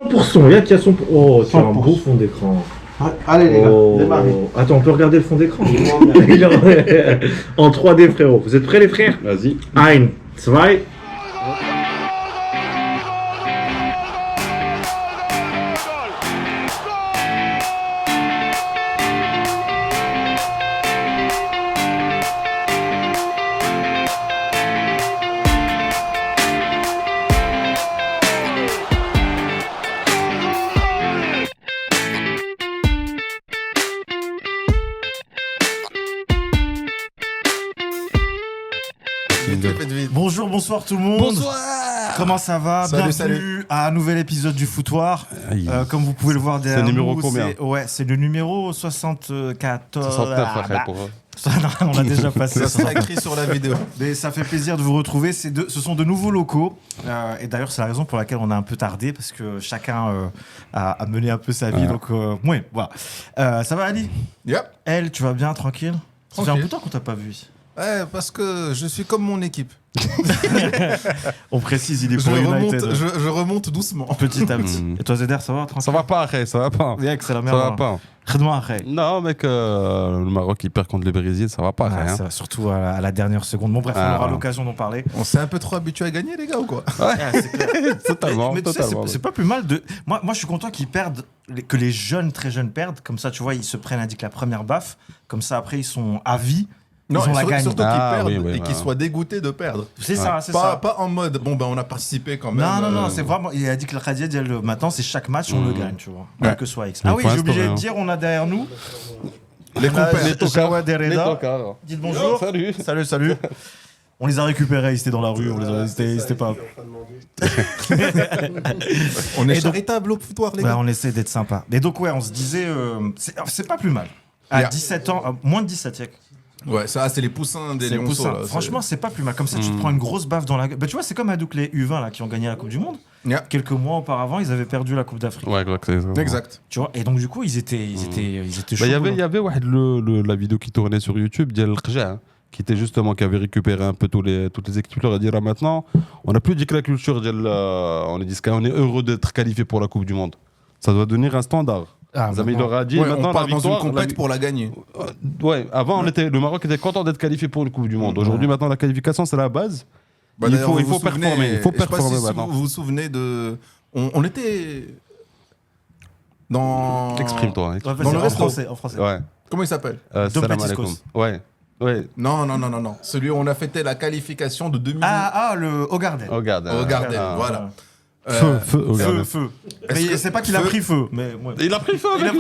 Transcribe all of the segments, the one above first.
100%, il y a qui a son... Oh, tu as un 100%. beau fond d'écran. Allez les gars, Oh. démarrez. Attends, on peut regarder le fond d'écran en 3D, frérot. Vous êtes prêts, les frères? Vas-y. Ein, zwei. Bonjour, bonsoir tout le monde. Bonsoir. Comment ça va? Salut, Bienvenue à un nouvel épisode du Foutoir. Aïe. Comme vous pouvez le voir derrière C'est le numéro nous, combien? c'est le numéro 74. 69 Ah, après bah, pour eux. ça, non, on a déjà passé Ça ça. sera écrit sur la vidéo. Mais ça fait plaisir de vous retrouver. Ce sont de nouveaux locaux. Et d'ailleurs, c'est la raison pour laquelle on a un peu tardé, parce que chacun a mené un peu sa vie. Ouais. Donc, ouais, voilà. Ça va, Ali? Yep. Elle, tu vas bien, tranquille? Ça fait un Tranquille. bout de temps qu'on t'a pas vu ici. Ouais, parce que je suis comme mon équipe. On précise, il est Je pour remonte, United. je remonte doucement. Petit à petit. Mm. Et toi, Zeder, ça va? Tranquille? Ça va pas, après, ça va pas.Yak, c'est la Ça merde. va hein. pas. Redement après. Non, mec, le Maroc il perd contre le Brésil, ça va pas, Ah, rien. ça va, surtout à la dernière seconde. Bon, bref, on Ah, aura ouais. l'occasion d'en parler. On s'est un peu trop habitué à gagner, les gars, ou quoi? Ah, c'est clair. Totalement, Mais tu sais, totalement. c'est pas plus mal de. Moi, je suis content qu'ils perdent, que les jeunes, très jeunes perdent. Comme ça, tu vois, ils se prennent indique la première baffe. Comme ça, après, ils sont à vie. Ils ont et la gagne. surtout qu'ils Ah, perdent oui, oui, et qu'ils voilà. soient dégoûtés de perdre. C'est ça, c'est Pas, ça. pas en mode, bon, ben on a participé quand même. Non, c'est vraiment. Il a dit que le Khadia dit maintenant, c'est chaque match, on le gagne, tu vois. Quel Ouais. que soit X. Mais Ah oui, pour j'ai oublié de l'instant, dire, on a derrière nous. Les compères. Jawad et Les Reda. tocards. Dites bonjour. Salut. Salut. On les a récupérés, ils étaient dans la rue, ils étaient pas. On est Et donc- charitable au foutoir, les Ouais, gars. on essaie d'être sympa. Et donc, ouais, on se disait, c'est pas plus mal. À Yeah. 17 ans, moins de 17, Yak. Ouais, ça, c'est les poussins des C'est lionceaux. poussant. là, Franchement, c'est pas plus mal. Comme ça, tu te prends une grosse baffe dans la gueule. Bah, tu vois, c'est comme Hadouk les U20 là, qui ont gagné la Coupe du Monde. Yeah. Quelques mois auparavant, ils avaient perdu la Coupe d'Afrique. Ouais, exact, c'est ça. Exact. Tu vois, et donc, du coup, ils étaient chauds. Bah, il y là. avait ouais, la vidéo qui tournait sur YouTube, Dial Rja, hein, qui était justement, qui avait récupéré un peu toutes les équipes. Leur a dit là maintenant, on n'a plus dit que la culture, on est heureux d'être qualifié pour la Coupe du Monde. Ça doit devenir un standard. Ah, Zami maintenant. leur a dit Ouais, maintenant on part la dans victoire. une compète pour la gagner. Ouais, avant, le Maroc était content d'être qualifié pour une Coupe du Monde. Aujourd'hui, maintenant, la qualification, c'est la base. Bah, Il d'ailleurs, faut vous vous souvenez- performer. Il faut je sais pas performer si maintenant. vous vous souvenez de. On était. Dans. Exprime-toi. Ouais, exprime. vas-y, Dans le en resto. français, en français. Ouais. Comment il s'appelle? Salam Petiscos. alaikum. Ouais. Ouais. Non. Celui où on a fêté la qualification de 2000. Le Au-Garden. Regarde. Au Garden, voilà. Feu, regarde. Feu. Est-ce Mais que- c'est pas qu'il a feu- pris feu, mais. Ouais. Il a pris feu, mec.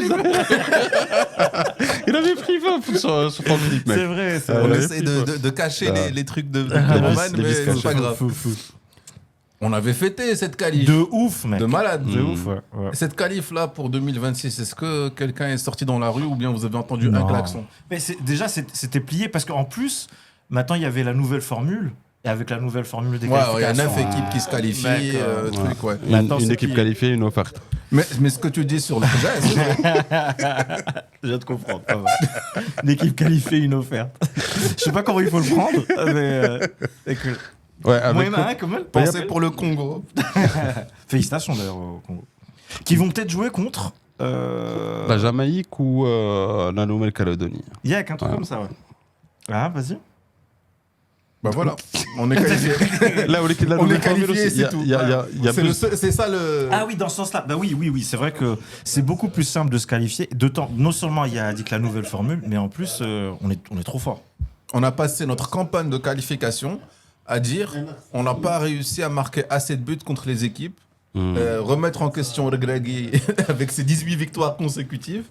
Il avait pris feu sur ton clip, mec. C'est vrai, c'est On vrai. essaie de cacher les trucs de Les Roman, vis mais c'est cachés. pas grave. Feu. On avait fêté cette qualif De ouf, mec. de malade. De ouf, ouais. Cette qualif là pour 2026, est-ce que quelqu'un est sorti dans la rue ou bien vous avez entendu un Non. klaxon? Mais déjà, c'était plié parce qu'en plus, maintenant, il y avait la nouvelle formule. Et avec la nouvelle formule des Ouais, il y a qualifications. 9 équipes qui se qualifient, mec, truc, ouais. Maintenant, Une c'est équipe plié. qualifiée, une offerte. Mais ce que tu dis sur le projet, c'est vrai. Je viens de comprendre. Pas mal. Une équipe qualifiée, une offerte. Je sais pas comment il faut le prendre, mais. Ouais, Moi, avec. il y en a un quand même. Pensez pour le Congo. Félicitations d'ailleurs au Congo. Qui vont peut-être jouer contre. La Jamaïque ou la Nouvelle-Calédonie. Yak, un truc Ouais. comme ça, ouais. Ah, vas-y. Bah voilà, on est qualifié. Là, On est qualifié, c'est tout. Il y a C'est plus. le seul- c'est ça le. Ah oui, dans ce sens-là. Bah oui, c'est vrai que c'est beaucoup plus simple de se qualifier. D'autant, non seulement il y a dit que la nouvelle formule, mais en plus, on est trop fort. On a passé notre campagne de qualification à dire on n'a pas réussi à marquer assez de buts contre les équipes, remettre en question Regragui avec ses 18 victoires consécutives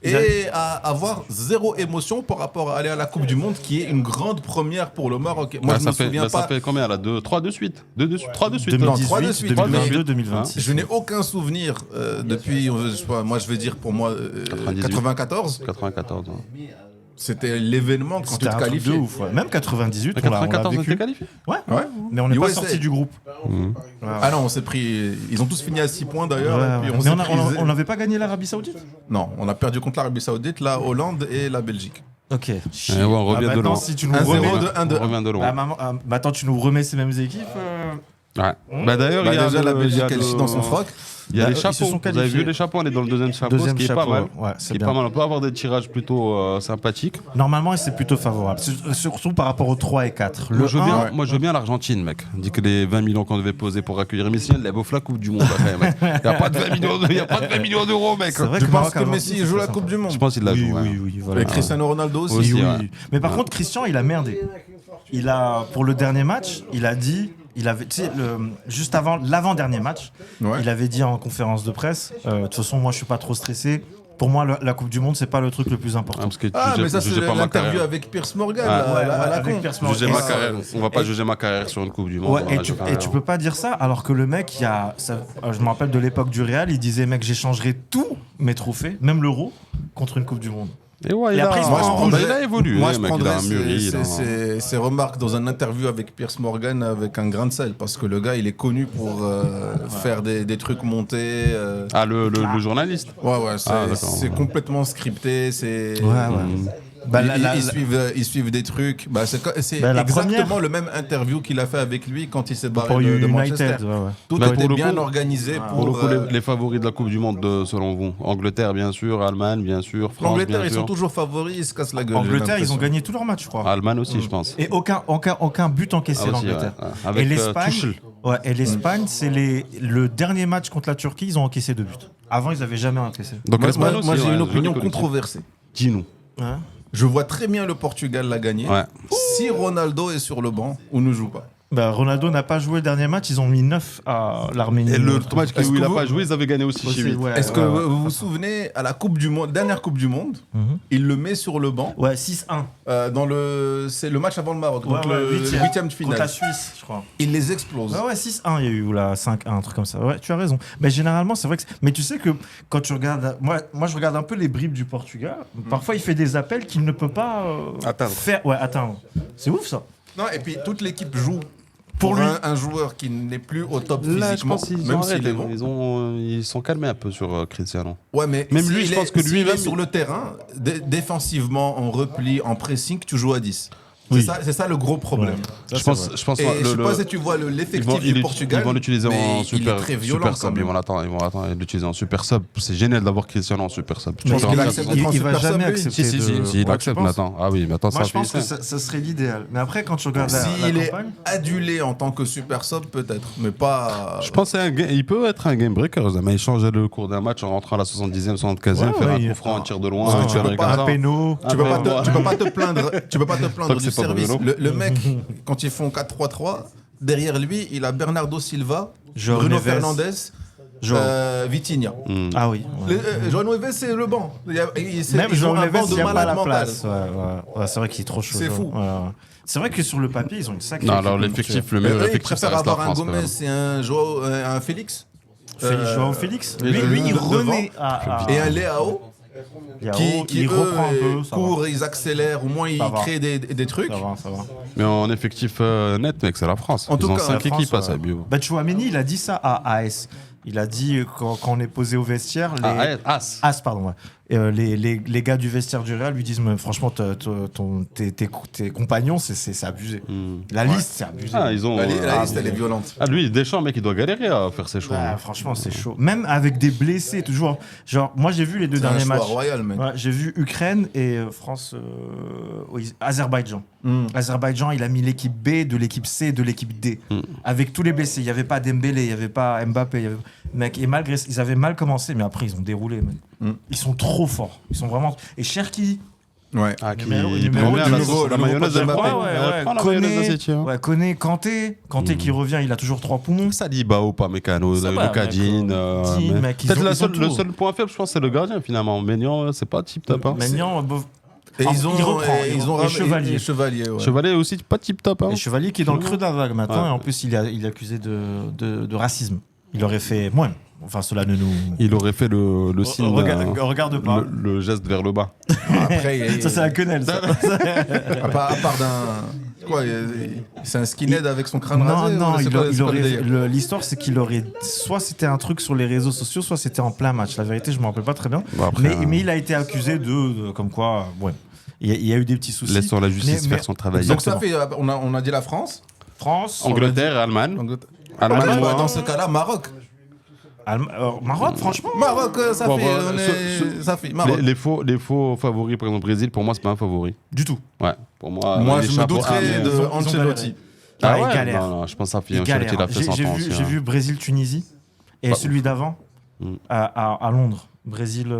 et à avoir zéro émotion par rapport à aller à la Coupe du Monde qui est une grande première pour le Maroc. Moi, je me souviens ça pas. fait combien là 3 de suite 3 de suite. 2018, trois de suite. 2022, 2026. Je n'ai aucun souvenir depuis, je sais pas, moi je vais dire pour moi 98. 94. 94. C'était l'événement quand tu C'était te un truc de qualifiais. ouf. Ouais. Même 98, on l'a 94, on vécu. était qualifié. Ouais, Ouais. mais on n'est pas USA. sorti du groupe. Ah non, on s'est pris. Ils ont tous fini à 6 points d'ailleurs. Ouais, et puis ouais. on Mais s'est on pris- n'avait pas gagné l'Arabie Saoudite. Non, on a perdu contre l'Arabie Saoudite, la Hollande et la Belgique. Ok. Ouais, on revient de maintenant, loin. si tu nous 1-0 remets. de 1-2. On revient de loin. Maintenant, tu nous remets ces mêmes équipes. Ouais. Bah d'ailleurs, Bah il y a déjà, la il y Belgique, a elle chie dans son froc. Il y a Là, les ils se chapeaux. sont Vous avez qualifiés. vu les chapeaux? On est dans le deuxième chapeau, Deuxième ce qui est chapeau, pas mal. ouais, Ce c'est qui est bien. pas mal. On peut avoir des tirages plutôt sympathiques. Normalement, c'est plutôt favorable. Surtout par rapport aux 3 et 4. Moi, je veux bien, 1, moi, je veux bien l'Argentine, mec. On dit que les 20 millions qu'on devait poser pour accueillir Messi, elle lève la Coupe du Monde après, mec. Il n'y a pas de 20 millions d'euros, mec. c'est vrai Tu que penses Maroc, que Messi Argentine, joue la c'est Coupe du Monde? Je pense qu'il la joue. ouais. Oui, voilà. Et Cristiano Ronaldo aussi. Aussi, Oui, ouais. oui. Mais par contre, Christian, il a merdé. Il a, pour le dernier match, il a dit, il avait, tu sais, juste avant l'avant-dernier match, Ouais. il avait dit en conférence de presse, de toute façon, moi, je suis pas trop stressé. Pour moi, la Coupe du Monde, c'est pas le truc le plus Ah, important. parce que tu Ah, mais ça, juges c'est pas ma l'interview carrière. avec Pierce Morgan, Ah. là, Ouais, à la avec con. Pierce Juger Morgan. ma carrière. On va pas juger ma carrière sur une Coupe du Monde. Ouais, on et va tu, juger- et tu peux pas dire ça alors que le mec, je me rappelle de l'époque du Real, il disait mec, j'échangerai tous mes trophées, même l'euro, contre une Coupe du Monde. Et ouais, Et après, il se prend en rouge. il a évolué. Moi, le je mec, il a prendrais mûri. ces remarques dans un interview avec Pierce Morgan avec un grain de sel, parce que le gars, il est connu pour faire des trucs montés. Ah, le journaliste. Ouais, Ah, d'accord. c'est complètement scripté. C'est. Bah, Ils suivent des trucs. Bah, c'est Bah, la exactement première- le même interview qu'il a fait avec lui quand il s'est barré pour de Manchester. United. Ouais. Tout Bah, était pour le bien coup- organisé Pour le pour. coup, les favoris de la Coupe du Monde, selon vous? Angleterre, bien sûr. Allemagne, bien sûr. France, L'Angleterre, bien ils sûr. sont toujours favoris, ils se cassent la gueule. j'ai Angleterre, ils ont l'impression. gagné tous leurs matchs, je crois. Allemagne aussi, je pense. Et aucun but encaissé Ah, aussi, l'Angleterre. ouais. Avec, Et l'Espagne, Tuchel. et l'Espagne, c'est le dernier match contre la Turquie, ils ont encaissé 2 buts. Avant, ils avaient jamais encaissé. Donc Moi, l'Espagne moi, aussi, moi, j'ai ouais, une joli opinion collectif. controversée. Dis-nous. Hein Je vois très bien le Portugal la gagner. Ouais. Si Ronaldo est sur le banc ou ne joue pas. Bah, Ronaldo n'a pas joué le dernier match, ils ont mis 9 à l'Arménie. Et le match Est-ce où il que n'a vous- pas joué, ils avaient gagné aussi chez lui. Est-ce que vous vous souvenez, à la Coupe du Monde, dernière Coupe du Monde, Mhm. il le met sur le banc Ouais, 6-1. c'est le match avant le Maroc, donc Ouais, le huitième. huitième de Contre la finale. Suisse, je crois. Il les explose. Ouais, 6-1, il y a eu, ou là, 5-1, un truc comme ça. Ouais, tu as raison. Mais généralement, c'est vrai que. Mais tu sais que quand tu regardes. Moi, je regarde un peu les bribes du Portugal. Parfois, il fait des appels qu'il ne peut pas Atteindre. faire. Ouais, atteindre. C'est ouf, ça. Non, et puis toute l'équipe joue Pour pour lui. un joueur qui n'est plus au top Là, je physiquement, pense qu'ils même ont s'il arrêté. est bon. Ils sont calmés un peu sur Cristiano. Ouais, mais Même lui, je pense que s'il lui-même, est sur le terrain, défensivement, en repli, en pressing, tu joues à 10. Oui. C'est ça le gros problème. Ça, Je pense, c'est vrai. je pense Et je sais le- pas si tu vois l'effectif du Portugal. Ils vont l'utiliser mais en il super, est très violent super quand sub. même. Ils vont attendre l'utiliser en super sub. C'est génial d'avoir Cristiano en super sub. Je pense Tu qu'il vois, accepte ça- d'être en Il va super sub, jamais lui. accepter. Si, de- il Ouais, tu accepte penses maintenant. Ah oui, maintenant Moi, ça je pense fait que ça serait l'idéal. Mais après, quand tu regardes la S'il est campagne. adulé en tant que super sub, peut-être, mais pas. Je pense qu'il peut être un game breaker, mais il change le cours d'un match en rentrant à la 70e, 75e, Ouais, faire ouais, un il- coup franc, un tir de loin, Parce que un tu tir peux comme pas ça. Un péno. Tu peux, Après, tu peux pas te plaindre, tu peux pas te Tant plaindre que du c'est pas service. Bruno. Le mec, quand ils font 4-3-3, derrière lui, il a Bernardo Silva, João Bruno Neves. Fernandes, João. Vitinha. Hmm. Ah oui. ouais. João Neves, c'est le banc. Même Ils ont João un Neves, banc il de n'y a pas malade la mental. place. Ouais, c'est vrai qu'il est trop chaud. C'est João. fou. Ouais. C'est vrai que sur le papier, ils ont une sacrée. Non, alors équipe, l'effectif, tu le meilleur Eux, ils effectif, ça préfèrent reste la avoir un France. quand Gomez même. et un Félix. vois. João Félix. les Lui, deux il devant. remet à. Et un Léao qui il eux, reprend un peu. Ça va. courent, ils accélèrent, au moins ils Ça va. créent des trucs. Ça va. Mais en effectif net, mec, c'est la France. En Ils tout ont cas, 5 la France, équipes à ouais. ça, bio. Bah, Chouameni, il a dit ça à AS. Il a dit quand on est posé au vestiaire, As. As, pardon. Ouais. Les gars du vestiaire du Real lui disent mais franchement, tes compagnons, c'est abusé. La liste, c'est abusé. Ah, ils ont. La ah, liste, elle est violente. ah, lui, Deschamps, mec, il doit galérer à faire ses choix. Ah, franchement, c'est chaud. Même avec des blessés, toujours. Genre, moi, j'ai vu les deux C'est un derniers choix matchs. royal, mec. Ouais, j'ai vu Ukraine et France, Azerbaïdjan. Mm. Azerbaïdjan, il a mis l'équipe B, de l'équipe C, de l'équipe D. Avec tous les blessés. Il n'y avait pas Dembélé, il n'y avait pas Mbappé. Il y avait... Mec, et malgré ils avaient mal commencé, mais après, ils ont déroulé. Mec. Mm. Ils sont trop forts. Ils sont vraiment. Et Cherki. Ouais. Ah, qui Numéro- il numéro prend bien du la nouveau- sauce, la le nouveau mayonnaise, pote elle de prend. Mbappé. Elle prend la mayonnaise assez, tiens. Ouais, Kanté qui revient, il a toujours 3 poumons. Saliba ou pas Mécano, Ça va, le Cadine. mec, Dean, mec, ils Peut-être ont- le ils ont tout. seul point faible, je pense, c'est le gardien finalement. Maignan, c'est pas tip top. Hein. Maignan, Et Ah, ils ont, il reprend, et il ils ont reprend. Et ramené- Chevalier. ouais. Chevalier aussi, pas tip top. Hein. Et Chevalier qui est dans le creux de la vague maintenant, Ouais. et en plus il est accusé de racisme. Il aurait fait moins. Enfin, cela ne nous. Il aurait fait le signe. Regarde pas. Le geste vers le bas. Après, Ça, c'est un quenelle, ça. à part d'un. Quoi, c'est un skinhead avec son crâne Non, rasé. non, c'est quoi le délire l'histoire, c'est qu'il aurait. Soit c'était un truc sur les réseaux sociaux, soit c'était en plein match. La vérité, je me rappelle pas très bien. Bon, après, Mais il a été accusé comme quoi. Ouais. Il y a eu des petits soucis. Laissons la justice Mais- faire son travail. Donc ça fait. On a dit la France. France. Angleterre, Allemagne. Angleterre. Allemagne, Ouais, moi, dans ce cas-là, Maroc. Maroc, franchement. Maroc, ça Bon, fait. voilà, Ça fait. Maroc. Les faux favoris, par exemple, Brésil, pour moi, c'est pas un favori. Du tout. Ouais, pour moi. Moi, les je me chapeaux- douterais mais- de ils ont Ancelotti. Ah, ouais, il galère. Non, je pense à Il Ancelotti, il a galère. fait son temps. J'ai vu Brésil-Tunisie et Bah, celui d'avant Mm. à Londres. Brésil.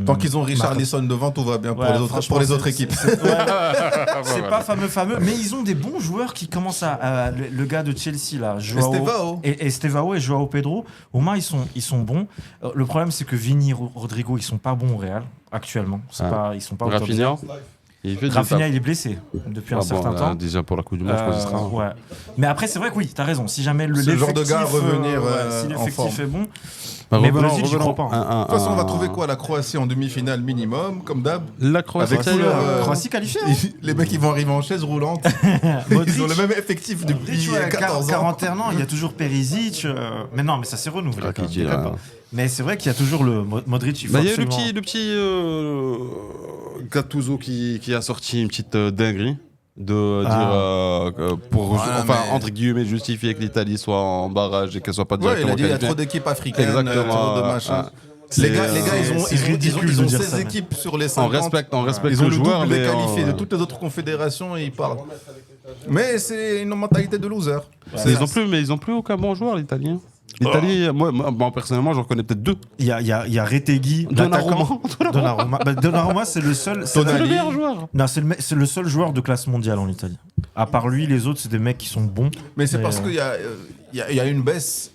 Tant qu'ils ont Maroc. Richarlison devant, tout va bien pour Ouais, les autres franchement, équipes. C'est pas fameux, mais ils ont des bons joueurs qui commencent le gars de Chelsea là, Estevao. Estevao et Joao Pedro. Au moins ils sont bons. Le problème c'est que Vini, Rodrigo, ils sont pas bons au Real actuellement. Ils sont pas au top. Rafinha, il fait du Rafinha taf. il est blessé depuis un Ah bon, certain là, temps. déjà pour la Coupe du Monde, je pense que ce sera. Ouais. Mais après c'est vrai que oui, t'as raison. Si jamais Ce genre de gars l'effectif, revenir, si en forme. l'effectif est bon. Bah, Mais revenons- Brésil, j'y revenons- crois pas. un- De toute façon, on va un- trouver quoi? La Croatie en demi-finale minimum, comme d'hab. La Croatie. Avec tout leur, Croatie qualifiée. Les mecs, ils vont arriver en chaise roulante. Modric. Ils ont le même effectif depuis Modric, ouais, 14 ans. 41 ans, il y a toujours Perisic. Mais non, mais ça s'est renouvelé. quand même, Rakitic, déconne là. pas. Mais c'est vrai qu'il y a toujours le Modric. Il faut Bah, il y a absolument- le petit Gattuso qui a sorti une petite dinguerie de dire pour Ouais, enfin mais- entre guillemets justifier que l'Italie soit en barrage et qu'elle soit pas Ouais, il directement a dit il y a qualifiée. trop d'équipes africaines, Exactement, trop de ouais, machin. ouais. Les gars, c'est ridicule ils de ont dire 16 ça, mais- équipes sur les On 50. respecte Ils ont le le joueur, double mais qualifié de toutes les autres confédérations et ils parlent. Mais c'est une mentalité de loser. mais ils ont plus aucun bon joueur l'Italien. L'Italie, moi personnellement, j'en connais peut-être deux. Il y a Retegui, l'attaquant. Donnarumma. Donnarumma, c'est le seul. C'est le Tonali. meilleur joueur. Non, c'est le seul joueur de classe mondiale en Italie. À part lui, les autres, c'est des mecs qui sont bons. Mais c'est Mais, parce qu'il y a une baisse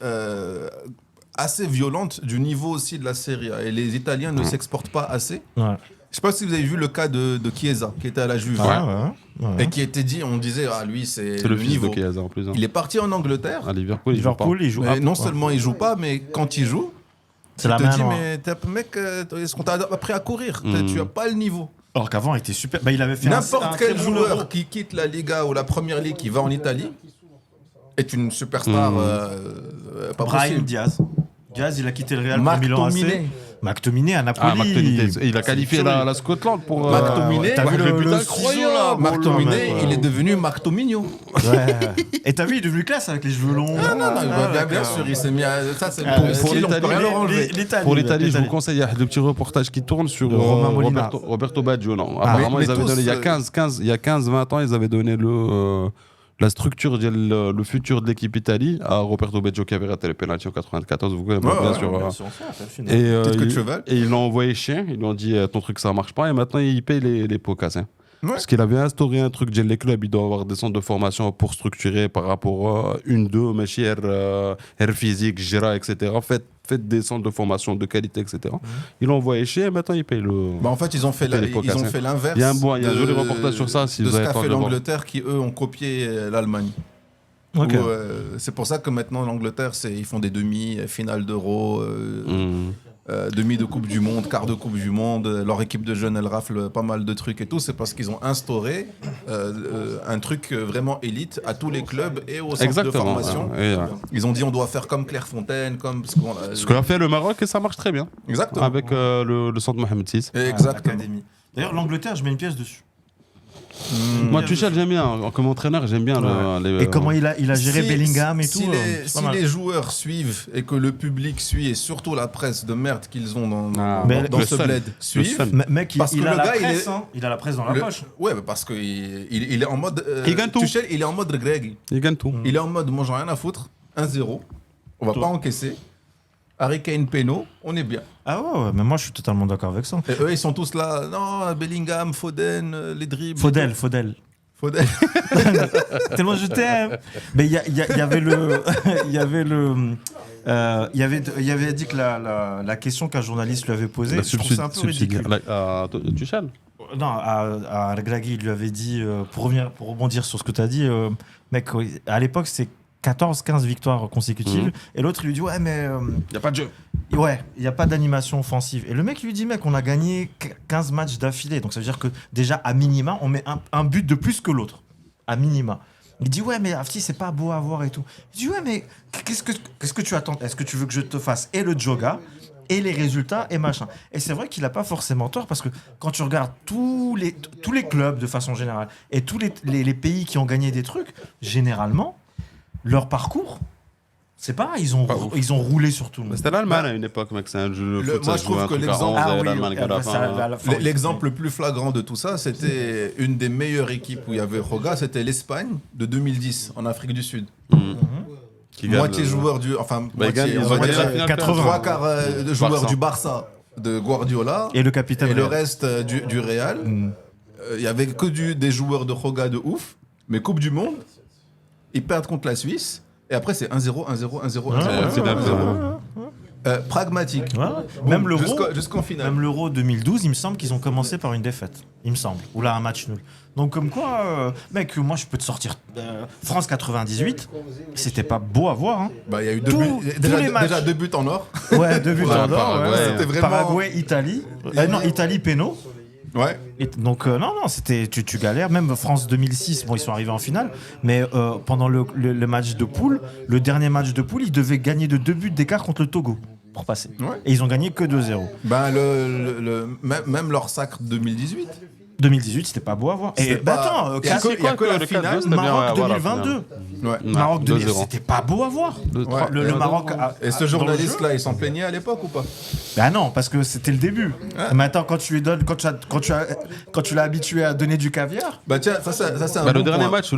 assez violente du niveau aussi de la Serie A. Et les Italiens ne s'exportent pas assez. Ouais. Je sais pas si vous avez vu le cas de Chiesa, qui était à la Juve. Ouais. Et qui était dit, on disait, ah lui, c'est C'est le fils niveau. de Chiesa en plus. hein. Il est parti en Angleterre. À Liverpool, il joue pas. Liverpool, il joue. Mais non seulement il joue pas, mais quand il joue, c'est tu la te main dis, noire. mais mec, est-ce qu'on t'a appris à courir Mm. Tu as pas le niveau. Alors qu'avant, il était super. Bah, il avait fait un N'importe très quel bon joueur Euro. qui quitte la Liga ou la Première Ligue, qui va en Italie, est une superstar pas Brahim possible. Diaz. Diaz, il a quitté le Real pour Milan AC. McTominay. McTominay à Napoli. Ah, McTominay, il a qualifié la Scotland pour. McTominay, t'as vu le but le incroyable. Marc Tominé, ouais. il est devenu Marc Tominho. Ouais. Et t'as vu, il est devenu classe avec les cheveux longs. Bien sûr, il s'est mis à... Ça, c'est Ah, pour pour on peut rien leur enlever. Pour l'Italie, je vous conseille, il y a le petit reportage qui tourne sur De Romain Molina. Roberto Baggio. Non. Ah, Apparemment, mais ils avaient tous, donné, il y a 15-20 ans, ils avaient donné la structure, le futur de l'équipe Italie à Roberto Baggio qui avait raté les pénaltys en 94. Vous connaissez bien sûr. Petite queue de cheval. Et ils l'ont envoyé chien, ils lui ont dit ton truc ça marche pas et maintenant il paye les pots cassés. Ouais. Parce qu'il avait instauré un truc, les clubs, ils doivent avoir des centres de formation pour structurer par rapport à une, deux, mais air physique, Gira, etc. Faites des centres de formation de qualité, etc. Ils l'ont envoyé chez et maintenant ils payent le. Bah en fait, ils ont fait l'inverse. Il y a un joli reportage sur ça, si de vous ce avez qu'a pas fait de voir. l'Angleterre qui, eux, ont copié l'Allemagne. Ok. C'est pour ça que maintenant, l'Angleterre, ils font des demi, finales d'Euro, demi de Coupe du Monde, quart de Coupe du Monde. Leur équipe de jeunes, elle rafle pas mal de trucs et tout. C'est parce qu'ils ont instauré un truc vraiment élite à tous les clubs et aux centres Exactement. de formation. Ils ont dit on doit faire comme Clairefontaine, comme... Ce qu'on a fait le Maroc et ça marche très bien. Exactement. Avec le centre Mohamed VI. Exactement. Académie. D'ailleurs, l'Angleterre, je mets une pièce dessus. Moi, Tuchel, j'aime bien. Comme entraîneur, j'aime bien. Et comment il a géré Bellingham et tout. Si les joueurs suivent et que le public suit, et surtout la presse de merde qu'ils ont dans le ce Sun. bled Le suivent. Sun. Mec, Parce il que a le la gars, presse, hein. Il a la presse dans la poche. Ouais, mais parce qu'il est en mode. Il gagne tout. Tuchel, il est en mode Greg. Il gagne tout. Il est en mode moi, j'en ai rien à foutre. 1-0. On va pas encaisser. Harry Kane, Peno, on est bien. Ah ouais, mais moi je suis totalement d'accord avec ça. Et eux, ils sont tous là. Non, Bellingham, Foden, les dribbles. Faudel. Tellement je t'aime. Mais il y avait dit que la question qu'un journaliste lui avait posée, je trouve ça un peu ridicule. Tuchel. Non, à Regragui, il lui avait dit, pour rebondir sur ce que tu as dit, mec, à l'époque, c'est 14-15 victoires consécutives. Et l'autre, il lui dit, ouais, mais. Il n'y a pas de jeu. Ouais, il n'y a pas d'animation offensive. Et le mec lui dit, mec, on a gagné 15 matchs d'affilée. Donc ça veut dire que déjà, à minima, on met un but de plus que l'autre. À minima. Il dit, ouais, mais Afti, c'est pas beau à voir et tout. Il dit, ouais, mais qu'est-ce que tu attends? Est-ce que tu veux que je te fasse et le joga et les résultats et machin? Et c'est vrai qu'il n'a pas forcément tort parce que quand tu regardes tous les clubs de façon générale et tous les pays qui ont gagné des trucs, généralement, leur parcours, C'est pas, Pas ouf. ils ont roulé sur tout le Mais monde. c'était l'Allemagne à une époque, mec. C'est un jeu. Le- foot, moi, ça je se joue trouve un que truc à l'exemple- 11, Ah et oui, l'Allemagne qui a la ça, fin. à la fin, L'exemple le plus flagrant de tout ça, c'était une des meilleures équipes où il y avait Roga, c'était l'Espagne de 2010 en Afrique du Sud. Qui gagne Moitié le- joueur du. Enfin, Bah, ils gagnent, on ils va ont gagné dire, la finale 80. trois quarts de joueurs Barça. du Barça de Guardiola Et le capitaine. et le Real. reste du Real. Mm. Il y avait que des joueurs de Roga de ouf. Mais Coupe du Monde, ils perdent contre la Suisse. Et après, c'est 1-0, 1-0, 1-0, 1-0. Ouais, finale, 1-0. Pragmatique. Ouais. Même l'Euro. Jusqu'en finale. Même l'Euro 2012, il me semble qu'ils ont commencé par une défaite. Il me semble. Ou là, un match nul. Donc, comme quoi, mec, moi, je peux te sortir. France 98, c'était pas beau à voir. Hein. Bah, il y a eu Tous les matchs. déjà 2 buts en or. Ouais, 2 buts Ouais, en or. Paraguay. Ouais. C'était vraiment- Paraguay, Italie. Non, Italie, péno. Ouais. Donc, non, c'était. Tu galères. Même France 2006, bon, ils sont arrivés en finale. Mais pendant le match de poule, le dernier match de poule, ils devaient gagner de 2 buts d'écart contre le Togo pour passer. Ouais. Et ils ont gagné que 2-0. Ben, même leur sacre 2018. 2018, c'était pas beau à voir. Et C'était bah pas- attends, il y a que- il y a que la le finale, 4-2, c'était bien, Maroc ouais, voilà, 2022. Ouais. Maroc 2000, 2-0. c'était pas beau à voir. Ouais. Le Maroc. Et ce dans le journaliste-là, il s'en plaignait à l'époque ou pas? Bah non, parce que c'était le début. Mais attends, quand tu lui donnes, quand tu l'as habitué à donner du caviar. Bah tiens, ça c'est un Bah, bon le dernier point. match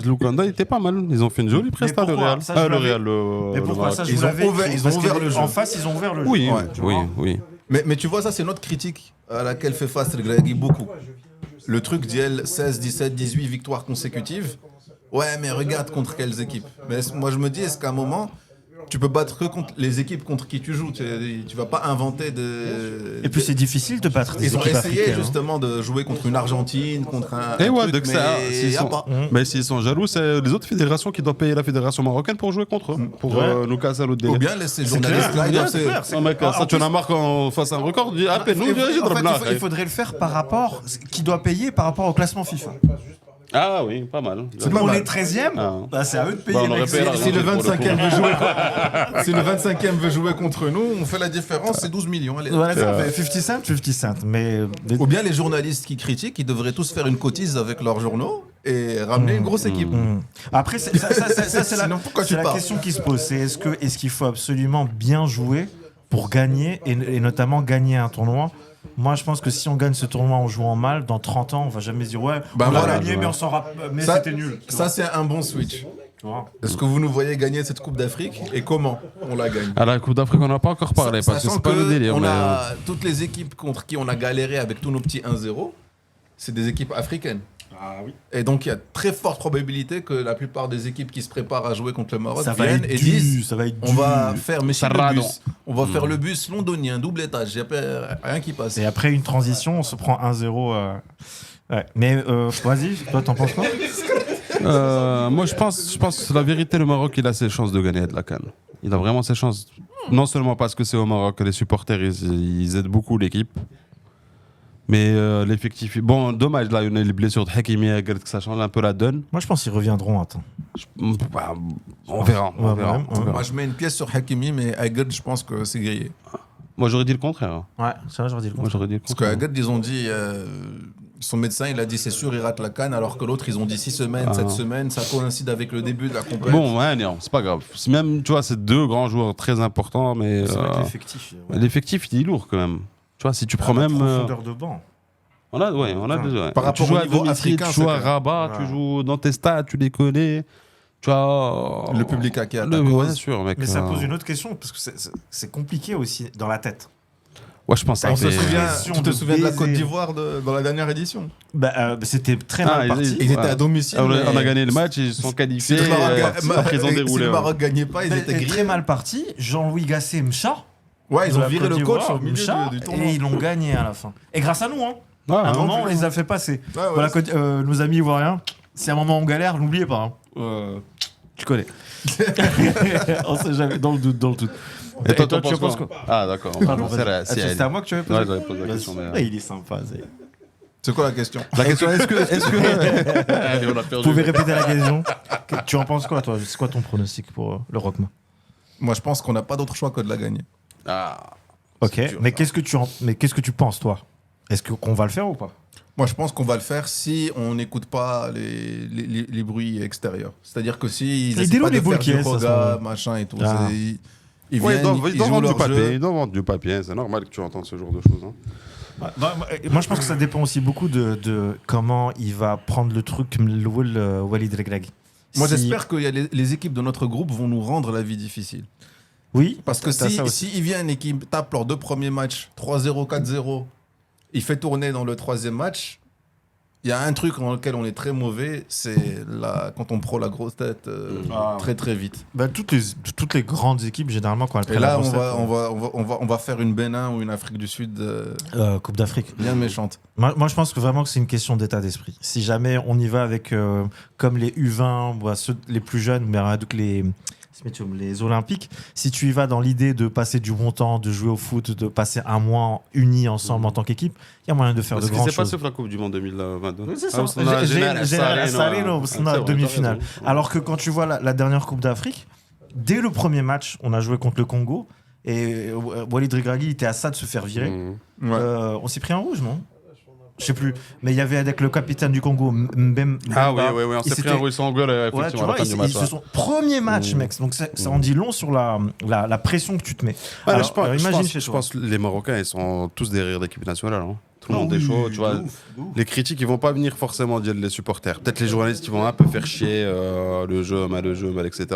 de Lukanda, il était pas mal. Ils ont fait une jolie presta, le pourquoi Real. Ça, je Le l'avais- Real, Mais le pourquoi Maroc. ça, je Ils vous ont l'avais ouvert- écrit ils ont Parce ouvert que le jeu. En face, ils ont ouvert le jeu. Oui, Ouais, tu oui, vois. oui. Mais tu vois, ça c'est notre critique à laquelle fait face El Gregui beaucoup. Le truc d'IL 16, 17, 18 victoires consécutives. Ouais, mais regarde contre quelles équipes. Mais moi je me dis, est-ce qu'à un moment, tu peux battre que contre les équipes contre qui tu joues? Tu vas pas inventer de. Et puis c'est difficile de battre des Ils ont équipes essayé africaines. justement de jouer contre une Argentine, contre un. Et un ouais, truc, donc mais ça, s'ils y a sont- pas. Mais s'ils sont jaloux, c'est les autres fédérations qui doivent payer la fédération marocaine pour jouer contre eux, pour Ouais. nous casser à l'autre Ou délai. bien laisser ces C'est clair, journalistes-là. ils bien, doivent c'est se- clair, c'est Non, mec, clair. ça, tu en as marre qu'on fasse un record, dis appelle-nous, En viens, fait, j'ai de la Il faudrait le faire par rapport. Qui doit payer par rapport au classement FIFA. Ah oui, pas mal. C'est pas On mal. est 13e, Ah. bah, c'est à eux de payer. Bah, on mec. aurait payé la Si le Pour le 25e coup. veut jouer, si le 25e veut jouer contre nous, on fait la différence, c'est 12 millions. Allez. Voilà, ça fait 50 cents, 50 cents. Mais Ou bien les journalistes qui critiquent, ils devraient tous faire une cotise avec leurs journaux et ramener une grosse équipe. Après, c'est la, Sinon, pourquoi tu c'est la pars question qui se pose. C'est est-ce qu'il faut absolument bien jouer pour gagner et notamment gagner un tournoi. Moi, je pense que si on gagne ce tournoi en jouant mal, dans 30 ans, on va jamais se dire ouais, Bah on a voilà, gagné, mais on s'en mais Ça, c'était nul. ça c'est un bon switch. Tu vois. Est-ce que vous nous voyez gagner cette Coupe d'Afrique et comment on la gagne? À la Coupe d'Afrique, on n'a pas encore parlé parce que Sachant c'est pas le délire. on mais, a toutes les équipes contre qui on a galéré avec tous nos petits 1-0, c'est des équipes africaines. Ah oui. Et donc il y a très forte probabilité que la plupart des équipes qui se préparent à jouer contre le Maroc Ça va viennent être et dur, disent ça va être on dur. va faire mais le Sarrado. bus. On va faire le bus londonien, double étage, il n'y a rien qui passe. Et après une transition, on se prend 1-0. Ouais. Mais vas-y, toi t'en penses quoi? moi, je pense la vérité, le Maroc, il a ses chances de gagner de la CAN. Il a vraiment ses chances. Non seulement parce que c'est au Maroc que les supporters, ils aident beaucoup l'équipe. Mais l'effectif. Bon, dommage, là, on a les blessures de Hakimi et Aguerd, que ça change un peu la donne. Moi je pense qu'ils reviendront. Attends. Bah, on verra. Ouais, On verra. ouais. On verra. Moi je mets une pièce sur Hakimi, mais Aguerd, je pense que c'est grillé. Moi, j'aurais dit le contraire. Ouais, ça va, j'aurais dit le Moi, contraire. j'aurais dit le Parce contraire. qu'Aguerd, ils ont dit, son médecin, il a dit c'est sûr, il rate la CAN, alors que l'autre, ils ont dit 6 semaines, 7 semaines, ça coïncide avec le début de la compétition. Bon, ouais, non, c'est pas grave. C'est même, tu vois, c'est deux grands joueurs très importants, mais C'est vrai que l'effectif. l'effectif, il est lourd quand même. Tu vois, si tu prends même. Profondeur de banc. On a déjà. Ouais. Par rapport tu joues au à niveau domicile, africain, tu joues à c'est Rabat, tu joues dans tes stades, tu les connais. Tu vois. Le public à qui à ta Ouais, cause. bien sûr, mec. Mais ça pose une autre question, parce que c'est compliqué aussi dans la tête. Ouais, je pense que On ça se fait- souvient, Pression tu te de souviens de la Côte baiser. d'Ivoire dans la dernière édition? C'était très Ah, mal parti. Ils étaient Ouais. à domicile. On a mais gagné le match, ils se sont Si qualifiés. le Maroc, Après, ils ont si déroulé. le ouais. Maroc gagnait pas, ils étaient Très grillés. mal parti. Jean-Louis Gasset, Mcha. Ouais, ils de ont la viré Côte le coach d'Ivoire, au milieu Mcha, du tournoi. et ils l'ont gagné à la fin. Et grâce à nous, hein. Ouais, À un ouais. moment, on les a fait passer. Ouais, ouais, Voilà, nos amis ivoiriens, si à un moment on galère, n'oubliez pas. Hein. Tu connais. On sait jamais, dans le doute. Et toi, tu en tu penses quoi? Ah, d'accord. Pardon, C'est vas-y. vrai, si, C'était à moi que tu avais posé. Ouais, j'avais posé la question. mais- Il est sympa. C'est quoi la question? La question, est-ce que. Allez, on a Vous perdu. pouvez répéter la question? Tu en penses quoi, toi? C'est quoi ton pronostic pour le Rockma? Moi, je pense qu'on n'a pas d'autre choix que de la gagner. Ah. Ok, C'est dur, mais ça. qu'est-ce que tu penses, toi? Est-ce qu'on va le faire ou pas? Moi, je pense qu'on va le faire si on n'écoute pas les bruits extérieurs. C'est-à-dire que si ils Les essaient délos, pas les de faire boules qui du est, ça, roga, ça. machin et tout. Ah. Ils Ouais, viennent, ils ils doivent jouent vendre du leur papier. jeu. Ils doivent vendre du papier. C'est normal que tu entends ce genre de choses. Hein. Moi, je pense que ça dépend aussi beaucoup de comment il va prendre le truc, le Walid Regragui. Moi, Si- j'espère que les équipes de notre groupe vont nous rendre la vie difficile. Oui, Parce que t'as ça aussi. si ils viennent et qu'ils tapent leurs 2 premiers matchs, 3-0, 4-0, il fait tourner dans le 3e match, il y a un truc dans lequel on est très mauvais, c'est quand on prend la grosse tête très très vite. Bah, toutes les grandes équipes, généralement, quand elles Et prennent là, la on grosse tête, va faire une Bénin ou une Afrique du Sud Coupe d'Afrique. bien méchante. Moi, je pense que vraiment que c'est une question d'état d'esprit. Si jamais on y va avec, comme les U20, ou ceux les plus jeunes, mais donc les Olympiques, si tu y vas dans l'idée de passer du bon temps, de jouer au foot, de passer un mois unis ensemble en tant qu'équipe, il y a moyen de faire Parce de que grandes c'est pas choses. sauf la Coupe du Monde 2022. Oui, c'est Ah, ça. on a Général Sareno, c'est on a vrai, demi-finale. t'as raison. Alors que quand tu vois la dernière Coupe d'Afrique, dès le premier match, on a joué contre le Congo et Walid Regragui était à ça de se faire virer. Mhm. Ouais. On s'est pris un rouge, non? Je sais plus. Mais il y avait avec le capitaine du Congo, Mbemba. Ah oui, on il s'est pris s'était- un russe en gueule Ouais, tu effectivement à vois, la fin du match. ils se sont premier match, mec. Donc ça en dit long sur la pression que tu te mets. Ouais, Alors, je pense, imagine chez je toi. pense que les Marocains, ils sont tous derrière l'équipe nationale. Hein. Tout le Ah monde est oui, chaud, tu vois. de ouf. Les critiques, ils vont pas venir forcément dire les supporters. Peut-être les journalistes qui vont un peu faire chier le jeu, etc.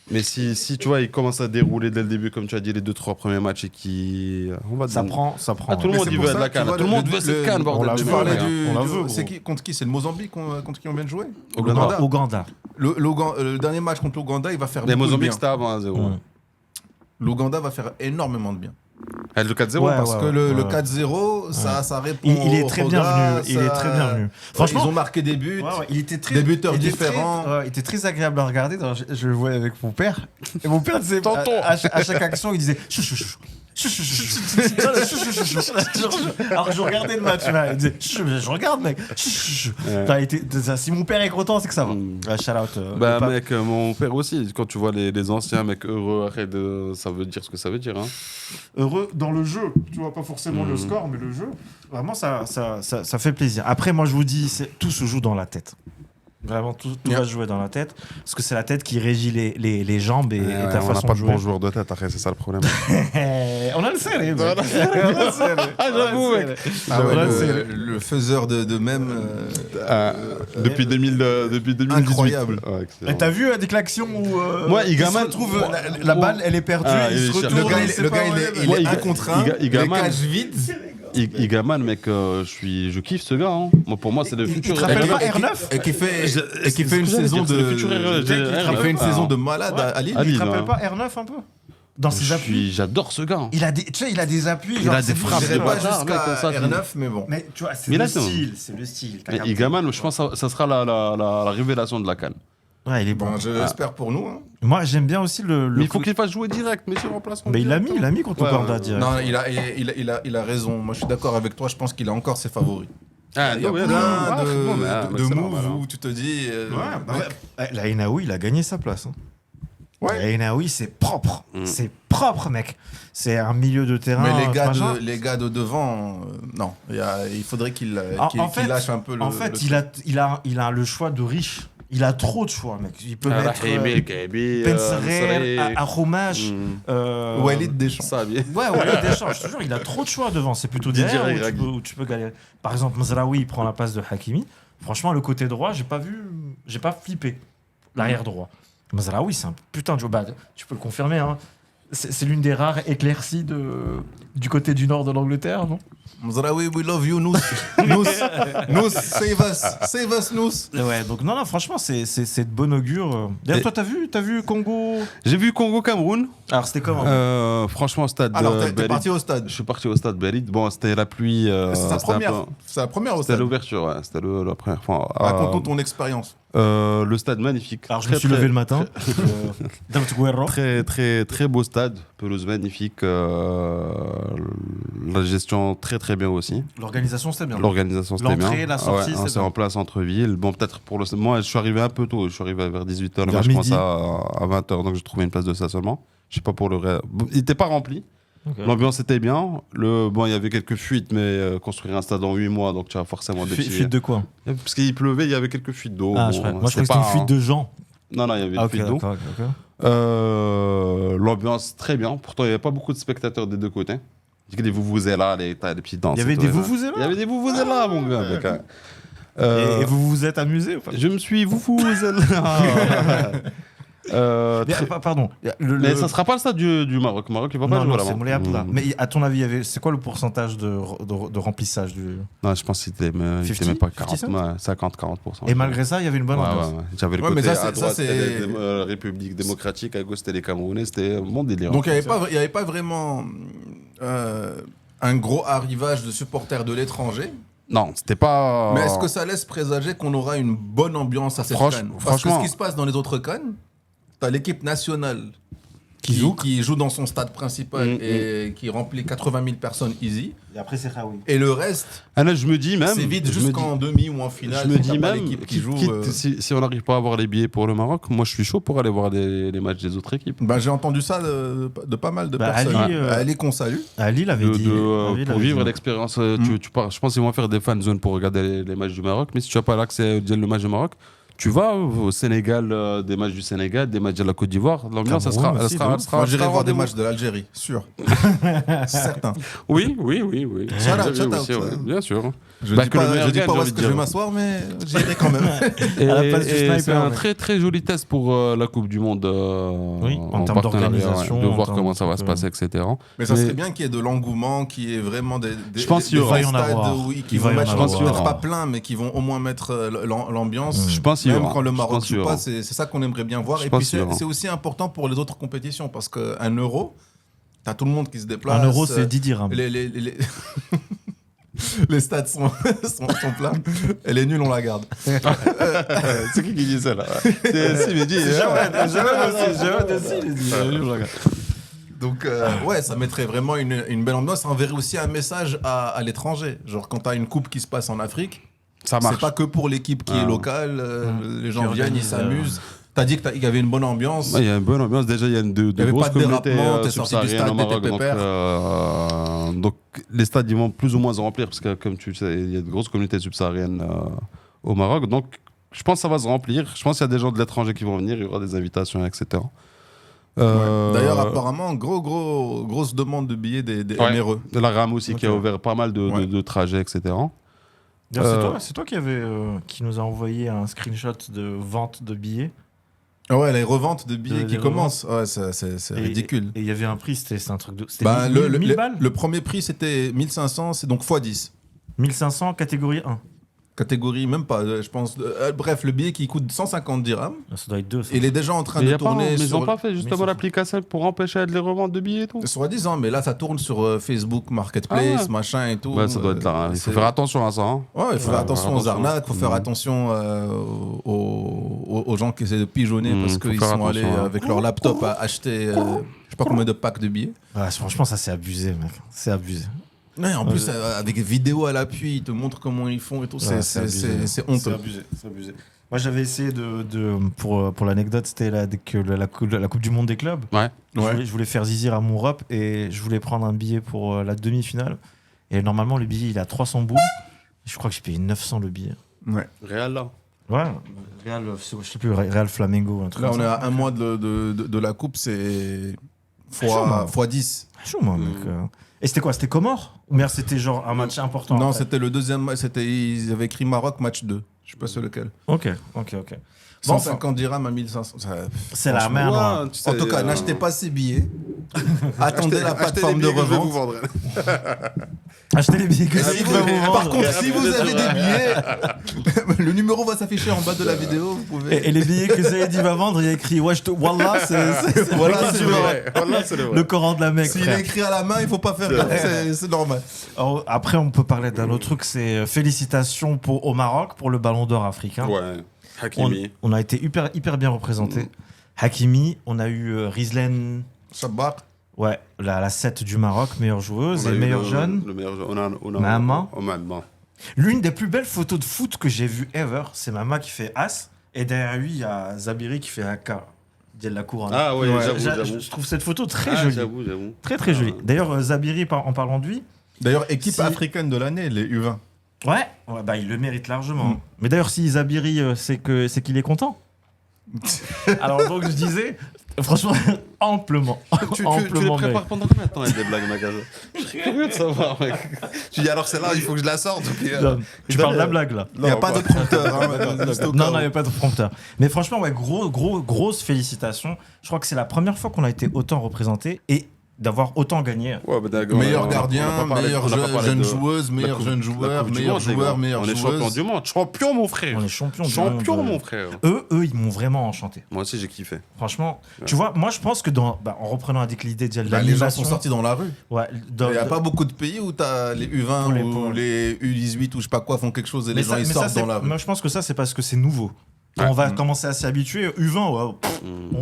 Mais si tu vois, ils commencent à dérouler dès le début, comme tu as dit, les 2-3 premiers matchs et qui. On va Ça dire- prend. Ah, tout le Mais monde c'est il pour veut ça de la que tu canne. vois, Tout le monde veut cette canne, on bordel. la de veut, Tu merde, parlais ouais. hein. On la du. veut, C'est gros. contre qui? C'est le Mozambique contre qui on vient de jouer? Ouganda. Ouganda. Le dernier match contre l'Ouganda, il va faire Les beaucoup de Mozambique, bien. c'était avant 1-0. Mm. L'Ouganda va faire énormément de bien. Elle, le 4-0 Ouais, parce Parce que que le ouais. 4-0, ça répond Il est au très Roga, bienvenu. Il est très bienvenu. Franchement, Franchement, ils ont marqué des buts. il était très, Des buteurs il était différents. très- il était très agréable à regarder. Je le voyais avec mon père. Et mon père, disait, Tonton. à chaque action, il disait chou, chou, chou. Chou, chou, chou, chou. Alors que je regardais le match là, il disait chou, je regarde mec. Chou, chou, chou. Ouais. Putain, si mon père est content, c'est que ça va. Mm. Shout out. Bah mec, mon père aussi, quand tu vois les anciens mecs heureux, arrête de... ça veut dire ce que ça veut dire. Hein. Heureux dans le jeu, tu vois pas forcément le Mm. score, mais le jeu, vraiment ça fait plaisir. Après, moi je vous dis, tout se joue dans la tête. Vraiment, tout Yeah. va se jouer dans la tête, parce que c'est la tête qui régit les jambes et Ouais, ta on n'a façon pas de de jouer. bons joueurs de tête, après c'est ça le problème. On a le serré, mec. On a le serré. Ah, j'avoue, mec. Ah ouais, On a le serré. le faiseur de même. Depuis 2018. Incroyable. Ouais, excellent. Et t'as vu avec l'action où Moi, il se Igaman- retrouve, la balle elle est perdue, Ah, il il se cherche. retourne, Le gars, il il, sait le pas gars, où il est, aller, il Ouais, est Iga- 1 contre 1. Iga- Les Igaman. cages vides. Igaman, mec, je kiffe ce gars. Hein. Moi, pour moi, c'est le Il futur. te rappelle pas Et qui- R9 Et qui fait, Je- et qui fait une c'est ce que saison j'allais de. dire, c'est le futur Qui R9. fait une Ah. saison de malade à Lille. Ah, Il te Lille, rappelle hein. pas R9 un peu dans ses appuis. J'adore ce gars. Hein. Il a des appuis. Il genre, a c'est des du- frappes Je de dirais pas bâtard, mec, comme ça, jusqu'à R9, mais bon. Mais tu vois, c'est Mais le là, c'est- style, c'est le style. t'as Mais capté. Igaman, je pense que ça sera la révélation de la canne. Ouais, il est bon. Bon, je l'espère pour nous. Hein. Moi, j'aime bien aussi le. Mais il faut qu'il fasse jouer direct, mais sur remplaçant. Mais il l'a mis contre Ouais, Ouganda ouais. direct. Non, il a raison. Moi, je suis d'accord avec toi. Je pense qu'il a encore ses favoris. Ah, Il y a non, mais plein non, de, bon, mais, de c'est moves normal, hein. où tu te dis. La Enaoui, il a gagné sa place. Hein. Ouais. La Enaoui, c'est propre. Mm. C'est propre, mec. C'est un milieu de terrain. Mais machin. les gars de devant, non. Il faudrait qu'il En fait, lâche un peu le. En fait, le il a le choix de riche. Il a trop de choix, mec. Il peut mettre Ben Serrer, Aroumache, Walid Deschamps. Ça, bien. Ouais, Walid Deschamps, je te jure, il a trop de choix devant. C'est plutôt Didier derrière Regragui. où tu peux galérer. Par exemple, Mazraoui il prend la place de Hakimi. Franchement, le côté droit, j'ai pas flippé. L'arrière droit. Mazraoui, c'est un putain de joueur. Bah, tu peux le confirmer, hein. C'est l'une des rares éclaircies du côté du nord de l'Angleterre, non? Mzraoui, we love you, nous. Nous, save us, nous. Ouais, donc non, franchement, c'est de bon augure. D'ailleurs, Et- toi, t'as vu Congo? J'ai vu Congo-Cameroun. Alors, c'était comment? Franchement, stade. Alors, t'es Belid. parti au stade. Je suis parti au stade Belid. Bon, c'était la pluie. C'est sa c'était un première. peu- C'est la première au C'était stade. l'ouverture, ouais. C'était la première fois. Raconte-nous ton expérience. Le stade magnifique. Alors, je me suis levé le matin. Dans le Guerrero. Très, très, très beau stade. Pelouse magnifique. La gestion très, très bien aussi. L'organisation, c'était bien. L'organisation, c'était bien. L'entrée, la sortie, Ouais, c'est c'est bien. en place centre-ville. Bon, peut-être pour le. Moi, je suis arrivé un peu tôt. Je suis arrivé vers 18h. Le Vers match midi. commençait à 20h. Donc, j'ai trouvé une place de stationnement. Je sais pas pour le reste. Bon, il n'était pas rempli. Ok. L'ambiance était bien. Bon, il y avait quelques fuites, mais construire un stade en 8 mois, donc tu as forcément des petits... Fuite de quoi? Parce qu'il pleuvait, il y avait quelques fuites d'eau. Ah, Bon, je crois que c'était pas une fuite de gens. Non, il y avait une Ah, ok, fuite d'eau. d'accord, ok. L'ambiance, très bien. Pourtant, il n'y avait pas beaucoup de spectateurs des deux côtés. Il y avait des vuvuzelas, t'as des petites danses. Il y avait et tout, des et là. vuvuzelas? Il y avait des vuvuzelas, mon gars. Mec, hein. Et vous vous êtes amusé ou pas? Je me suis vuvuzelas. Pardon. Mais ça sera pas le stade du Maroc. Maroc, il va pas Non, jouer non, là-bas. c'est Moulay-Abdallah. Mais à ton avis, c'est quoi le pourcentage de remplissage du... Non, je pense qu'il était même 50, pas 40, 50-40%. Et malgré ça, il y avait une bonne ambiance. Ouais. J'avais le Ouais, côté mais ça, à droite, c'est- c'était la République démocratique, à gauche, c'était les Camerounais, c'était mon délire. Donc il n'y avait pas vraiment un gros arrivage de supporters de l'étranger. Non, c'était pas... Mais est-ce que ça laisse présager qu'on aura une bonne ambiance à cette CAN? Parce que franchement- ce qui se passe dans les autres CAN, t'as l'équipe nationale qui joue dans son stade principal et qui remplit 80 000 personnes easy. Et après, c'est Khaoui. Et le reste, Ah là, je me dis même... c'est vide je me jusqu'en demi ou en finale. Je me si dis t'as pas même, l'équipe qui quitte- joue. quitte, si on n'arrive pas à avoir les billets pour le Maroc, moi je suis chaud pour aller voir les matchs des autres équipes. Ben, j'ai entendu ça de pas mal de Bah, personnes. Ali, Ali qu'on salue. Ali l'avait dit. Ali Pour l'avait vivre dit. l'expérience, je pense qu'ils vont faire des fan zones pour regarder les matchs du Maroc, mais si tu n'as pas l'accès au match du Maroc, tu vas au Sénégal, des matchs du Sénégal, des matchs de la Côte d'Ivoire, l'ambiance, elle Cameroun sera, aussi, elle sera, de elle ouf. sera- Moi, elle j'irai sera voir des rendez-vous. matchs de l'Algérie, sûr. Certain. Oui. Shout out, Algérie shout out. aussi, ouais, bien sûr. Je Bah, dis que le pas, meilleur je dis gagne, pas où j'ai est-ce envie que de je vais dire. m'asseoir, mais j'irai quand même. Et, À la place du et sniper, c'est un mec. très très joli test pour la Coupe du Monde Oui, en termes partenariat, d'organisation, de en voir termes comment de ça va trucs, se passer, etc. Mais ça serait bien qu'il y ait de l'engouement, qu'il y ait vraiment des Je pense qu'il y aura. Il va y en stades avoir. qui Il va vont y en mettre, avoir. peut-être pas plein, mais qui vont au moins mettre l'ambiance. Je pense qu'il y Même aura. quand le Je Maroc pense qu'il y joue aura. pas, c'est ça qu'on aimerait bien voir. Je Et pense puis qu'il y aura. c'est aussi important pour les autres compétitions parce qu'un euro, t'as tout le monde qui se déplace. Un euro, c'est 10 dirhams. Les stades sont pleins et les nuls, on la garde. C'est qui dit ça là C'est Mehdi. Donc, ouais, ça mettrait vraiment une belle ambiance. Ça enverrait aussi un message à l'étranger. Genre, quand tu as une coupe qui se passe en Afrique, Ça c'est marche. pas que pour l'équipe qui Ah. est locale. Les gens Qui viennent, ils organise, s'amusent. Tu as dit qu'il y avait une bonne ambiance. Ouais, il y a une bonne ambiance. Déjà, il y a de avait grosses pas de communautés dérapement, t'es sorti du subsahariennes stade, au Maroc. t'étais pépère. Donc, les stades, ils vont plus ou moins se remplir parce que, comme tu sais, il y a de grosses communautés subsahariennes au Maroc. Donc, je pense que ça va se remplir. Je pense qu'il y a des gens de l'étranger qui vont venir. Il y aura des invitations, etc. Ouais. D'ailleurs, apparemment, grosse demande de billets des Ouais. MRE. De la RAM aussi Ok. qui a ouvert pas mal de trajets, etc. D'ailleurs, c'est toi qui nous a envoyé un screenshot de vente de billets. Ah ouais, les reventes de billets Les qui commencent. Ouais, c'est Et- ridicule. Et il y avait un prix, c'était un truc de. C'était Bah, 1000 balles le premier prix, c'était 1500, c'est donc x10. 1500, catégorie 1. Catégorie, même pas, je pense. Bref, le billet qui coûte 150 dirhams. Ça doit être 2. Il est déjà en train Mais, de y a pas, tourner mais ils sur. n'ont pas fait justement 1500. l'application pour empêcher les reventes de billets et tout. Soi-disant, mais là, ça tourne sur Facebook Marketplace, Ah ouais. machin et tout. Ouais, ça doit être là. hein. Il faut c'est- faire attention à ça. hein. Ouais, il faut faire Ouais, attention faire aux attention. arnaques, il faut faire Mhm. attention aux gens qui essaient de pigeonner parce faut qu'ils faire sont allés attention, hein. avec leur laptop à acheter je sais pas combien de packs de billets. Franchement, ça c'est abusé, mec. C'est abusé. Ouais, en plus, avec vidéo à l'appui, ils te montrent comment ils font et tout. Ouais, c'est abusé. C'est C'est honteux. abusé. C'est abusé. Moi, j'avais essayé pour l'anecdote, c'était que la Coupe du Monde des clubs. Ouais. Je voulais faire zizir à mon rep et je voulais prendre un billet pour la demi-finale. Et normalement, le billet, il est à 300 boules. Je crois que j'ai payé 900 le billet. Ouais. Réel là. Ouais. Real, je sais plus, Real Flamengo. Un truc Là, on comme est ça. à un mois de la coupe, c'est Chaud, man. fois 10. Chaud, moi, mec. Et c'était quoi? C'était Comores? Ou bien c'était genre un match important? Non, après c'était le deuxième match. Ils avaient écrit Maroc, match 2. Je sais pas sur lequel. Ok. Bon, 150 dirhams à 1500. c'est la franchement, merde. hein. En tout cas, n'achetez pas ces billets. Attendez la plateforme de revente. Achetez les billets que Si Saïd vous- va vous vendre. Par contre, si vous avez des billets, le numéro va s'afficher en bas de la vidéo. Vous pouvez. Et les billets que Saïd va vendre, il y a écrit Wesh, Wallah, c'est Voilà, c'est le Coran de la Mecque. S'il frère. est écrit à la main, il faut pas faire gaffe, c'est normal. Alors, après, on peut parler d'un autre truc, c'est félicitations au Maroc pour le Ballon d'Or africain. Ouais. On, Hakimi. on a été hyper bien représenté. Hakimi, on a eu Rizlen, Sabak. ouais, la 7 du Maroc, meilleure joueuse On a et eu meilleure le- jeune. Le meilleur jeune. On a Mama. Mama. L'une des plus belles photos de foot que j'ai vues ever, c'est Mama qui fait As, et derrière lui, il y a Zabiri qui fait AK. de la couronne. Ah ouais, Ouais, j'avoue. Je trouve cette photo très jolie. J'avoue. Très très jolie. D'ailleurs, Zabiri, en parlant de lui, D'ailleurs, équipe Si- africaine de l'année, les U20. ouais, bah, il le mérite largement. Mais d'ailleurs, si Zabiri, c'est qu'il est content. Alors donc je disais, franchement, amplement. Tu les amplement prépares mérité. pendant combien de temps avec des blagues, Magaza? Je suis curieux de savoir, mec. Tu dis alors celle-là, il faut que je la sorte. Non, tu parles de la blague là. Il n'y a pas de prompteur. Hein, juste au cas Non, où. il n'y a pas de prompteur. Mais franchement, ouais, grosse félicitations. Je crois que c'est la première fois qu'on a été autant représenté et d'avoir autant gagné. Ouais, bah, d'accord, Meilleur on gardien, a pas parlé- meilleure on a pas parlé jeune de- joueuse, la meilleur coupe- jeune la joueur, Coupe du meilleur Monde, les joueur, gars. meilleure On est joueuse. champion du monde. Champion, mon frère. On est champion du Champion, monde. mon frère. Eux, ils m'ont vraiment enchanté. Moi aussi, j'ai kiffé. Franchement, tu vois, moi je pense que en reprenant avec l'idée de Bah, les gens l'animation, sont sortis dans la rue. ouais, Il n'y a pas beaucoup de pays où tu as les U20 Pour les ou pauvres. les U18 ou je sais pas quoi font quelque chose et mais les gens ils ça, sortent c'est- dans la rue. moi je pense que ça c'est parce que c'est nouveau. Ouais. On va commencer à s'y habituer. U20, ouais,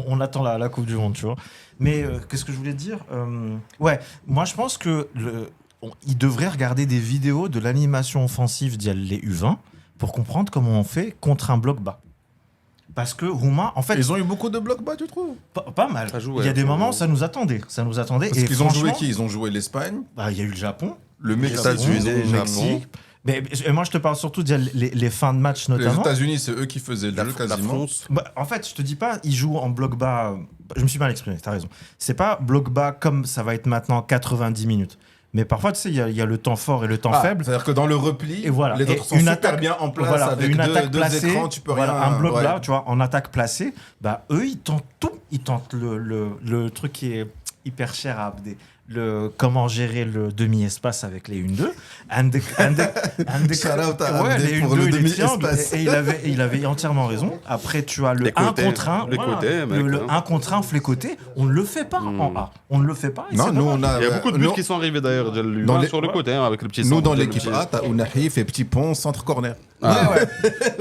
on attend la Coupe du Monde, tu vois. Mais qu'est-ce que je voulais te dire Ouais, moi je pense que ils devraient regarder des vidéos de l'animation offensive les U20 pour comprendre comment on fait contre un bloc bas. Parce que Rouma, en fait, Ils ont eu beaucoup de blocs bas, tu trouves? pas mal. Ça joue, Il y a ouais. des moments, ça nous attendait. Parce et qu'ils ont joué franchement, qui? Ils ont joué l'Espagne, bah, il y a eu le Japon, le les Mexique. États-Unis, le Japon. Mexique. Mais moi, je te parle surtout les fins de match, Les notamment. États-Unis, c'est eux qui faisaient le La jeu la quasiment. France. Bah, en fait, je te dis pas, ils jouent en bloc bas. Je me suis mal exprimé, t'as raison. C'est pas bloc bas comme ça va être maintenant 90 minutes. Mais parfois, tu sais, il y a le temps fort et le temps Ah, faible. c'est-à-dire que dans le repli, Et voilà. les Et autres sont une super attaque- bien en place Voilà, avec une deux attaque deux placée, écrans, tu peux voilà, rien. un bloc ouais. là, tu vois, en attaque placée, bah eux ils tentent tout, ils tentent le truc qui est hyper cher à Abdé, comment gérer le demi-espace avec les 1-2. Shout out à Ouais, Abdé les pour 1-2 le et les triangles, demi-espace. et il avait entièrement raison. Après tu as le Les 1 côtés, contre 1, les côtés, mec, le hein. 1 contre 1 les côtés, on ne le fait pas en A. On ne le fait pas. Et Non, c'est nous dommage. on a. Il y a beaucoup de buts nous- qui sont arrivés d'ailleurs, Dans les- sur le côté, hein, avec le petit Nous, centre, dans le l'équipe petit- A, t'as Ounahi fait petit pont, centre corner. Ah,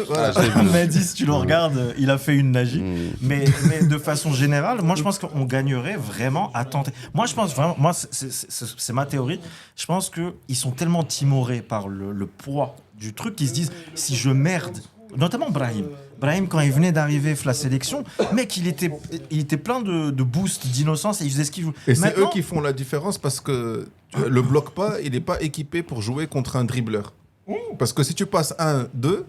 Voilà. je l'ai vu. Mehdi, si tu le regardes, il a fait une magie. Mm. Mais de façon générale, moi je pense qu'on gagnerait vraiment à tenter. Moi je pense vraiment, c'est ma théorie, je pense qu'ils sont tellement timorés par le poids du truc qu'ils se disent si je merde, notamment Brahim. Brahim, quand il venait d'arriver la sélection, mec, il était plein de boost, d'innocence et il faisait ce qu'il voulait. Et c'est Maintenant- eux qui font la différence parce que le bloc pas, il n'est pas équipé pour jouer contre un dribbleur. Parce que si tu passes 1-2,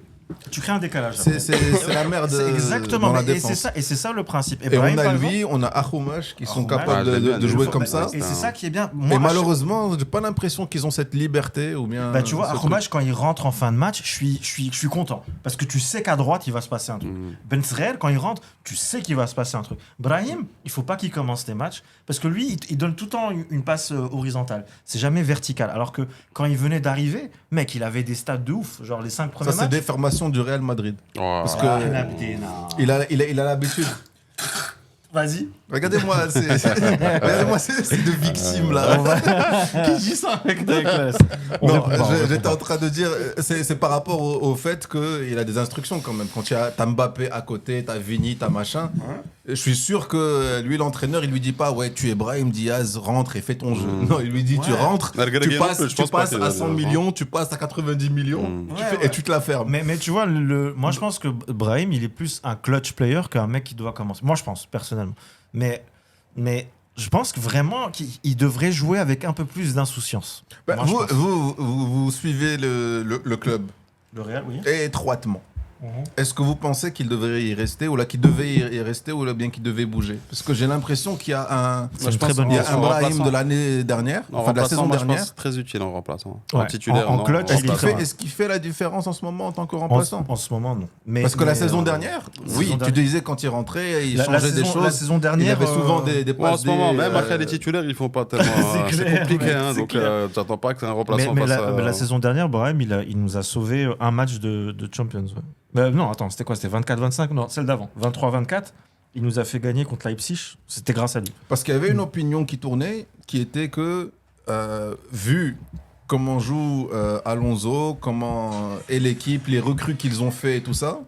Tu crées un décalage. après. c'est la merde C'est exactement, dans la et c'est défense. ça le principe. Et Brahim, on par a exemple, lui, on a Ahoumash qui sont Ahoumash, capables ouais, de jouer il faut- comme ça. Et c'est ça qui est bien. Et Moi, malheureusement, j'ai pas l'impression qu'ils ont cette liberté ou bien. Bah, tu vois, ce Aromage, quand il rentre en fin de match, je suis content. Parce que tu sais qu'à droite, il va se passer un truc. Ben Srel, quand il rentre, tu sais qu'il va se passer un truc. Brahim, il faut pas qu'il commence les matchs. Parce que lui, il donne tout le temps une passe horizontale. C'est jamais vertical. Alors que quand il venait d'arriver, mec, il avait des stats de ouf. Genre les 5 Ça, premiers c'est matchs. des formations du Real Madrid. Parce que- Il a l'habitude. Vas-y. Regardez-moi, regardez-moi c'est de victimes là. Qui dit ça avec ta classe Non, j'étais en train de dire, c'est par rapport au fait qu'il a des instructions quand même. Quand tu as Mbappé à côté, t'as Vini, t'as machin. Je suis sûr que lui, l'entraîneur, il lui dit pas, ouais, tu es Brahim Diaz, rentre et fais ton jeu. Non, il lui dit, tu Ouais. rentres, Malgré tu les passes, gains, je pense pas qu'il à a 100 raison. millions, tu passes à 90 millions, Ouais, et tu te la fermes. Mais tu vois, moi je pense que Brahim, il est plus un clutch player qu'un mec qui doit commencer. Moi je pense, personnellement. Mais je pense que vraiment qu'il devrait jouer avec un peu plus d'insouciance. Bah, Moi, je pense. vous suivez le club Le Real, oui. étroitement. Est-ce que vous pensez qu'il devrait y rester ou là qu'il devait y rester ou là bien qu'il devait bouger? Parce que j'ai l'impression qu'il y a un, C'est une très bonne il y a question. un En Brahim remplaçant. de l'année dernière, En enfin de la remplaçant, saison moi, je dernière. pense très utile en remplaçant. Ouais. En titulaire, En non. clutch, En il est remplaçant. différent. Est-ce qu'il fait la différence en ce moment en tant que En, remplaçant? en ce moment, non. Parce que la saison euh, dernière, saison oui, tu dernière- disais quand il rentrait, il La changeait des saison- la choses. saison Il dernière, avait souvent des Ouais, en passes ce moment, des, même après les titulaires, ils font pas tellement. C'est C'est clair, compliqué, ouais, hein, c'est donc clair. t'attends pas que c'est un remplaçant Mais face à. la saison dernière, Brahim, il nous a sauvé un match de Champions. Ouais. Non, attends, c'était quoi? C'était 24-25? Non, celle d'avant. 23-24. Il nous a fait gagner contre Leipzig. C'était grâce à lui. Parce qu'il y avait une opinion qui tournait, qui était que, vu comment joue Alonso, comment est l'équipe, les recrues qu'ils ont fait et tout ça,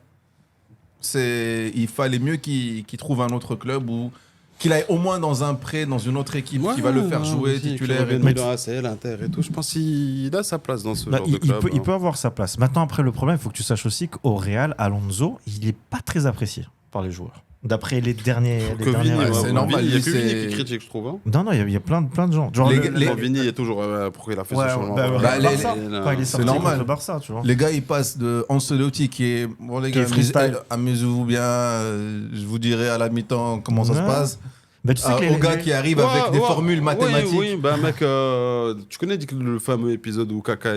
il fallait mieux qu'il trouve un autre club ou qu'il aille au moins dans un prêt, dans une autre équipe qui va le faire jouer titulaire. Et Mais tout. dans ACL, Inter et tout, je pense qu'il a sa place dans ce Bah, genre de il club. peut avoir sa place. Maintenant, après, le problème, il faut que tu saches aussi qu'au Real, Alonso, il n'est pas très apprécié par les joueurs. D'après les derniers. Que les Vini, dernières- ouais, c'est normal, Il y a lui, que Vini c'est- qui critique, je trouve. Hein. Non, il y a plein de gens. Genre, Les- Non, Vini, il y a toujours pourquoi il a fait Ouais, ce changement. bah, Bah, les- Barça, quand il est sorti normal. contre le Barça, tu vois. Les gars, ils passent de Ancelotti qui est. Bon, les Qui est gars, freestyle. amusez-vous bien. Je vous dirai à la mi-temps comment ça se Ouais. passe. Bah, tu sais que Au gars qui arrive avec des formules mathématiques. Oui, bah mec, tu connais le fameux épisode où Kaka,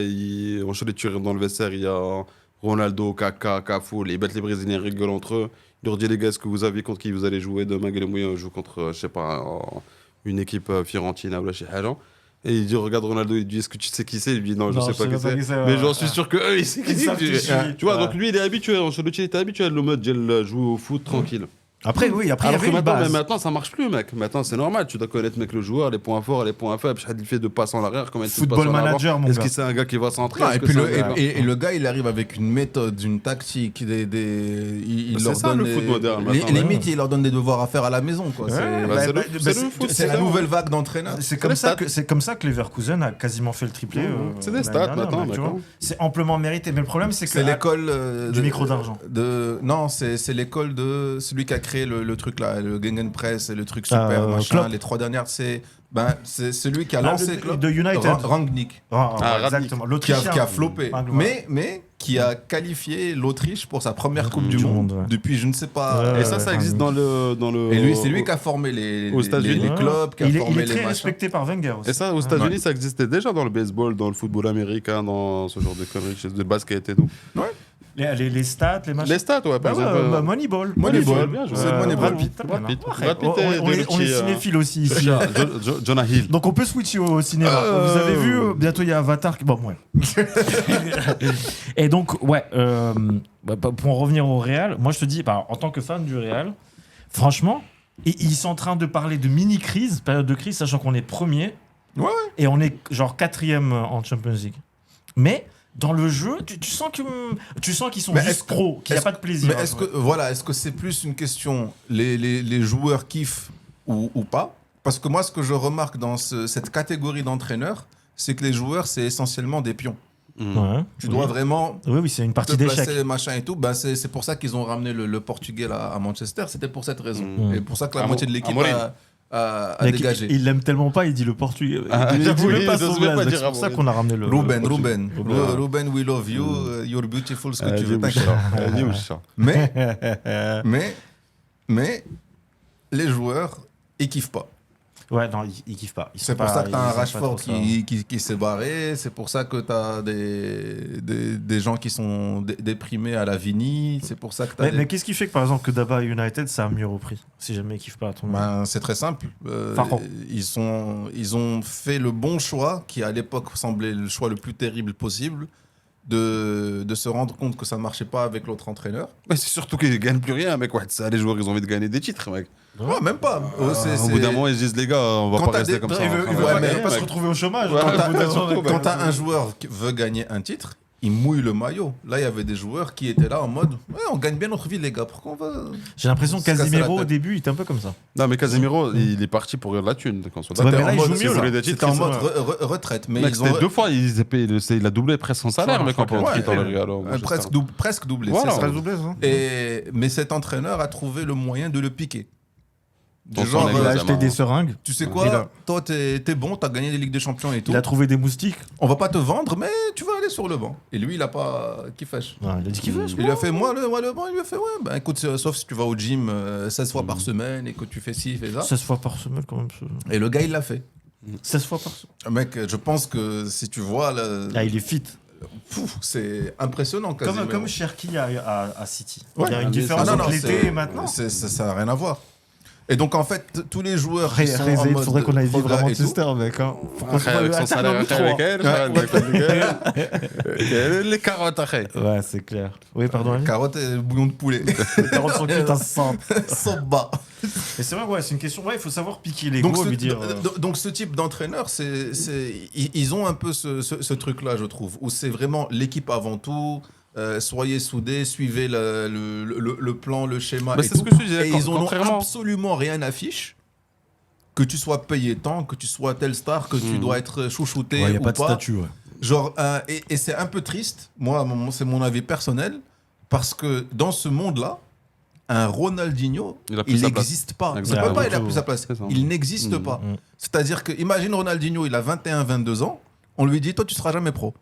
Ancelotti rentre dans le vestiaire, il y a Ronaldo, Kaka, Cafu, ils battent les Brésiliens, rigolent entre eux. Il leur dit les gars, est-ce que vous avez contre qui vous allez jouer demain? On joue contre, je sais pas, une équipe Fiorentina ou là, chez Hajan. Et il dit, regarde Ronaldo, il dit, est-ce que tu sais qui c'est? Il dit, non, je sais pas qui c'est. Mais j'en suis sûr que eux, ils savent qui Ils savent qui je suis. c'est. Tu vois, Ouais. donc lui, il est habitué, Ancelotti était habitué à le mode, il joue au foot tranquille. Après, oui, après, il y Alors que avait une maintenant, base. mais maintenant, ça marche plus, mec. Maintenant, c'est normal. Tu dois connaître, mec, le joueur, les points forts, les points faibles. Il fait de passes en arrière, combien de Football passes en avant. manager, mon Est-ce gars. que c'est un gars qui va centrer? Non, Est-ce et que puis c'est le, un gars- et le gars, il arrive avec une méthode, une tactique, il C'est leur ça, donne le foot moderne, les maintenant, limite, il leur donne des devoirs à faire à la maison, quoi. Ouais, C'est- Bah, c'est le foot, c'est la ça. nouvelle vague d'entraîneurs. C'est comme, ça que Leverkusen a quasiment fait le triplé. C'est des l'année stats, dernière, maintenant, mec, tu mec, vois. hein. C'est amplement mérité. Mais le problème, c'est que. C'est l'école du micro d'argent. Non, c'est l'école de celui qui a créé le truc là, le Gegenpress et le truc super machin. Klopp. Les 3 dernières, c'est celui qui a Ah, lancé de United. Rangnick, Exactement. qui L'Autrichien. a floppé, Ah, voilà. mais qui a qualifié l'Autriche pour sa première Coupe du Du Monde Monde, ouais. depuis je ne sais pas. Ouais, Et ça existe dans le. Et lui, c'est lui qui a formé les États-Unis. clubs, qui a Il est formé les très machins. respecté par Wenger aussi. Et ça, aux États-Unis, ça existait déjà dans le baseball, dans le football américain, dans ce genre de conneries, le basket et tout. Les stats, les machins. Les stats, ouais, par Bah exemple. ouais, Moneyball. Moneyball, bien joué. c'est Moneyball. Brad Pitt. Brad Pitt. Voilà. Brad Pitt Ouais, et on est Delucci, cinéphiles aussi ici. Jonah Hill. Donc on peut switcher au cinéma. Vous avez vu, bientôt il y a Avatar. Bon, ouais. Et donc, ouais, pour en revenir au Real, moi je te dis, en tant que fan du Real, franchement, ils sont en train de parler de mini-crise, période de crise, sachant qu'on est premier. Ouais. Et on est genre 4e en Champions League. Mais dans le jeu, tu sens qu'ils sont Mais juste est-ce que- pros, qu'il n'y a est-ce- pas de plaisir. Mais est-ce que c'est plus une question, les joueurs kiffent ou pas? Parce que moi, ce que je remarque dans cette catégorie d'entraîneurs, c'est que les joueurs, c'est essentiellement des pions. Ouais. Tu dois vraiment Oui, c'est une te partie d'échec. placer les machins et tout. Ben, c'est pour ça qu'ils ont ramené le Portugais là, à Manchester. C'était pour cette raison. Mm. Et pour ça que la Amo- moitié de l'équipe Amorim. a Mec, dégagé. il l'aime tellement pas, il dit le portugais. Ah, il j'avoue, voulait il pas n'ose son même pas blaze. dire C'est pour ça Amorim. qu'on a ramené le. Ruben, Ruben. we love you, you're beautiful, ce que tu veux. t'inquiète. Mais les joueurs, ils kiffent pas. Ouais, non, il kiffe pas. C'est pour ça que tu as un Rashford qui s'est barré. C'est pour ça que tu as des gens qui sont déprimés à la Vini. C'est pour ça que tu as Mais qu'est-ce qui fait que par exemple que Daba United ça a mieux repris si jamais il kiffe pas à ton avis? c'est très simple. Par contre. Ils ont fait le bon choix, qui à l'époque semblait le choix le plus terrible possible, de se rendre compte que ça ne marchait pas avec l'autre entraîneur. Mais c'est surtout qu'ils gagnent plus rien, mec. Ouais, ça, les joueurs, ils ont envie de gagner des titres, mec. Ouais, même pas. Au bout d'un moment, ils se disent, les gars, on va Quand pas t'as rester des- comme il ça. veut- hein. il veut- Ouais, ouais, mais pas se mec. retrouver au chômage. Ouais, Quand t'as- ouais, quand surtout, t'as- Quand tu as un joueur qui veut gagner un titre, il mouille le maillot. Là, il y avait des joueurs qui étaient là en mode ouais, on gagne bien notre vie, les gars. Pourquoi on va. J'ai l'impression que Se casser la Casemiro au tête. début il était un peu comme ça. Non, mais Casemiro, il est parti pour la thune. Quand on Ouais, mais là, il en joue mode- mieux, là. voulait des titres, C'était en ils mode sont- retraite. Mais Mec, ils ont. c'était 2 fois, il a doublé presque son salaire, Ouais, mec, en ouais, quittant le ouais, Real. presque doublé. Voilà. c'est ça. hein. Mais cet entraîneur a trouvé le moyen de le piquer. Dans son Genre, Il a Examen. acheté des seringues. tu sais Il a- quoi, toi t'es bon, t'as gagné des Ligues des Champions et tout. Il a trouvé des moustiques. On va pas te vendre, mais tu vas aller sur le banc. Et lui, il a pas kiffé. Ouais, il a dit qu'il veut. Il a fait moi le banc, il lui a fait ouais, ben écoute, sauf si tu vas au gym 16 fois par semaine et que tu fais ci, fais ça. 16 fois par semaine quand même. Et le gars, il l'a fait. 16 fois par semaine. Mec, je pense que si tu vois, Ah, il est fit. c'est impressionnant. Casemiro. Comme Cherki à City. Ouais. Il y a une Ah, différence non, entre non, l'été c'est- et maintenant. ça n'a rien à voir. Et donc en fait, tous les joueurs qui sont en Il mode faudrait qu'on aille vivre à progrès et tout, Manchester, mec. Hein. Faut qu'on se Avec fasse son salaire, un avec terme elle, les carottes, après. Ouais, c'est clair. Oui, pardon. Ali. carottes et bouillon de poulet. 40 centimes à 100. Soba. Et c'est vrai, ouais, c'est une question. Ouais, il faut savoir piquer les Donc, go et lui dire. donc ce type d'entraîneur, ils ont un peu ce truc-là, je trouve, où c'est vraiment l'équipe avant tout. Soyez soudés, suivez le plan, le schéma. Bah, et c'est ce tout. que je disais, Et ils en ont contrairement- absolument rien à fiche. Que tu sois payé tant, que tu sois telle star, que tu dois être chouchouté Il n'y a ou pas de statut, ouais. Genre, et c'est un peu triste, moi, c'est mon avis personnel, parce que dans ce monde-là, un Ronaldinho, Il a plus il sa place. n'existe pas. C'est Exactement. pas il a plus sa place. C'est ça. Il n'existe pas. C'est-à-dire que, imagine Ronaldinho, il a 21-22 ans. On lui dit, toi, tu seras jamais pro.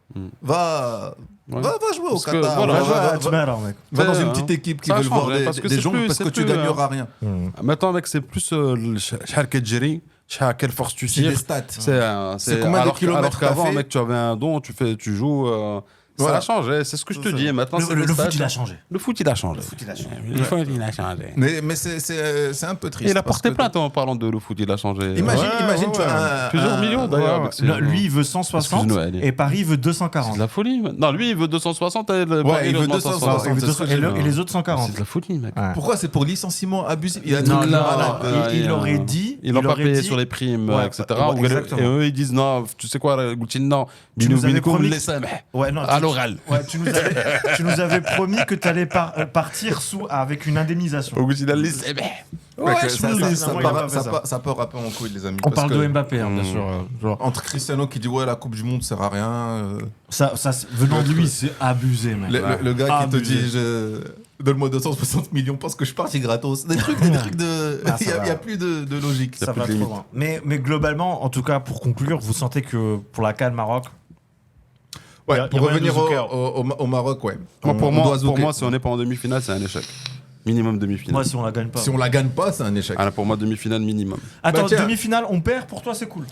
Va jouer au Parce que, Qatar. voilà, Va va- jouer à va- Tmera, mec. Va dans Ouais, une hein. petite équipe qui Ça veut change, voir parce que des c'est gens plus- parce c'est que tu plus, gagneras rien. Maintenant, mec, c'est plus شحال كتجري شحال quelle force tu C'est des tires. stats. C'est combien de alors kilomètres qu'avant, t'as fait mec, tu avais un don, tu joues. Voilà. Ça a changé, c'est ce que je te C'est dis. Maintenant, c'est Le les foot, stats. il a changé. Le foot, il a changé. Le foot, il a changé. Mais c'est un peu triste. Il a parce porté que- plainte en parlant de le foot, il a changé. Imagine, tu as Plusieurs millions d'ailleurs. avec ses- Lui, il veut 160 Excuse-nous, allez. et Paris veut C'est 240. de la folie. man. Non, lui, il veut 260 et le Ouais, Paris, il veut demande 260. Il veut c'est ce que 200 j'ai et vu. les autres 140. C'est de la folie, mec. Ouais. Pourquoi c'est pour licenciement abusif? Il y a Non, tout- non, voilà. non, il aurait dit. Ils l'ont pas aurait payé dit- sur les primes, Ouais, etc. ouais, exactement. Et eux, ils disent non, tu sais quoi, Goutine, non. Tu nous avais promis- les samh. Ouais, non, À l'oral. Ouais, tu nous avais promis que tu allais partir avec une indemnisation. Au Goutine, les samh. Ouais, que je ça- me ça- dis, ça non, part- il a pas fait ça. ça part un peu en couille, les amis. On parce parle que de Mbappé, hein, bien sûr. Genre, Entre Cristiano qui dit ouais, la Coupe du Monde sert à rien. ça, venant de lui, c'est abusé, mec. Le gars qui te Abusé. dit donne-moi 260 millions parce que je suis parti gratos. Des trucs de. Ah, ça Il n'y a va. plus de logique. Ça plus va de trop limite. loin. Mais globalement, en tout cas, pour conclure, vous sentez que pour la CAN Maroc, Ouais, Il y a pour moyen revenir de zouker. au Maroc, ouais. Moi, pour doit moi, zouker. si on n'est pas en demi-finale, c'est un échec. Minimum demi-finale. moi, si on la gagne pas. Si on la gagne pas, c'est un échec. Ah, là, pour moi, demi-finale minimum. Attends, Bah, tiens. demi-finale, on perd, pour toi, c'est cool.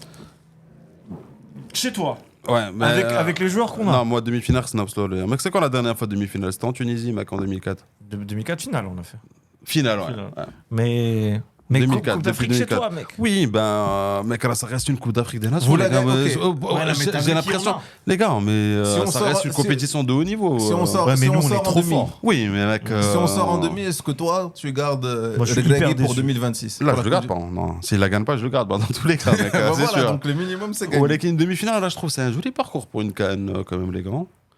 Chez toi, Ouais, mais. avec les joueurs qu'on a. Non, moi, demi-finale, Snaps Lolé. Mec, c'est quand la dernière fois demi-finale? C'était en Tunisie, mec, en 2004. 2004 finale, on a fait. Finale, ouais. Finale. Ouais. Mais 2004, Coupe d'Afrique depuis chez 2004. toi, mec. Oui, ben, mec, là, ça reste une Coupe d'Afrique des Nations. Vous les la gars, gagnez, mais- ok. oh, oh, Ouais, là, mais t'as j'ai vu l'impression. qui on a. Les gars, mais Si on ça sort- reste une si- compétition de haut niveau. Si on sort, Ouais, mais si nous, on on est sort en trop demi, forts. Oui, mais mec. si on sort en demi, est-ce que toi, tu gardes Moi, je suis Regragui hyper pour déçu. 2026? Là, Pour je la le Coupe garde pas. Non, s'il la gagne pas, je le garde. Bah, dans tous les cas, mec, Bah c'est voilà, sûr. donc le minimum, c'est Ouais, gagné. les une demi-finale, là, je trouve que c'est un joli parcours pour une canne, quand même, les gars.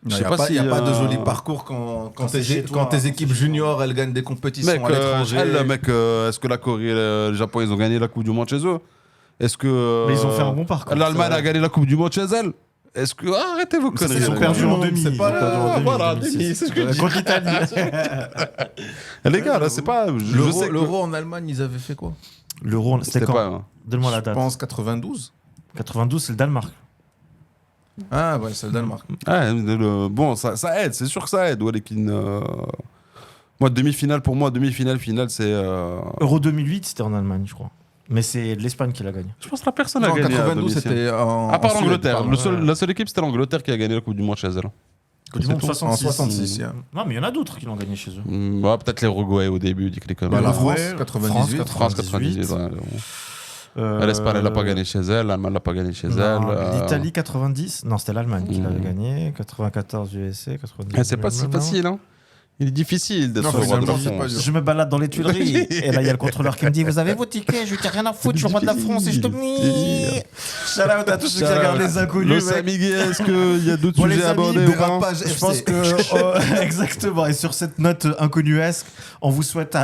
Il n'y a pas de joli parcours quand c'est chez toi, tes équipes juniors, elles gagnent des compétitions Mec, à l'étranger. est-ce que la Corée et le Japon, ils ont gagné la Coupe du Monde chez eux? Est-ce que. Mais ils ont fait un bon parcours. L'Allemagne c'est a vrai. gagné la Coupe du Monde chez elle? Est-ce que. Arrêtez vos conneries. Ils ont les perdu gars. en demi. c'est pas Ils ont perdu en demi, voilà, 2006. demi, c'est ce que je dis. Contre l'Italie. Les gars, là, c'est pas. Je sais que- L'euro en Allemagne, ils avaient fait quoi? L'Euro, c'était C'était quand pas. hein. Donne-moi la Je date. pense 92. 92, c'est le Danemark. Ah ouais, c'est le Danemark. Ouais, bon, ça aide, c'est sûr que ça aide. Walekin, moi, demi-finale, pour moi, demi-finale, finale, c'est. Euro 2008, c'était en Allemagne, je crois. Mais c'est l'Espagne qui l'a gagné. Je pense que la personne a Non, gagné. à 92, domicile. c'était en. À part en Suède, l'Angleterre. pardon. La seule équipe, c'était l'Angleterre qui a gagné la Coupe du Monde chez elle. Coupe du Monde tout. 66. En 66, yeah. Non, mais il y en a d'autres qui l'ont gagné chez eux. Ouais, peut-être les Uruguay au début, dit que les Bah, conneries. la Uruguay, France, 98. France 98. ouais. L'Espagne, elle l'a pas gagné chez elle. L'Allemagne l'a pas gagné chez Non, elle. L'Italie 90. Non, c'était l'Allemagne qui l'avait Mm. gagné. 94 USA, 90. C'est pas si facile, hein. Il est difficile d'être Non, sur le roi de la finalement, c'est pas France. dur. Je me balade dans les Tuileries et là il y a le contrôleur qui me dit vous avez vos tickets, je t'ai rien à foutre, je suis le roi de la France et je te shout out à tous ceux qui regardent les inconnus. Los mec. amigues, est-ce qu'il y a d'autres Bon, les sujets à amis, aborder ou pas dérapage Je FC. pense que exactement. Et sur cette note inconnuesque, on vous souhaite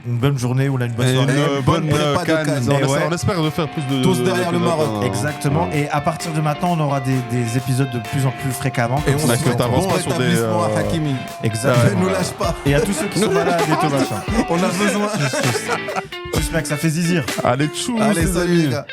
une bonne journée ou là, une bonne Et soirée. une bonne prépa de canne. Cannes. On Et ouais. on espère de faire plus de. Tous derrière le Maroc. Exactement. Et à partir de maintenant, on aura des épisodes de plus en plus fréquemment. Et on D'accord, souhaite t'avances bon pas sur des, rétablissement à Hakimi. Exactement. Ne lâche pas. Et à tous ceux qui sont malades et tout machin. On a besoin. Tous, mec, ça fait zizir. Allez, tchou, Allez, les salut amis. les gars.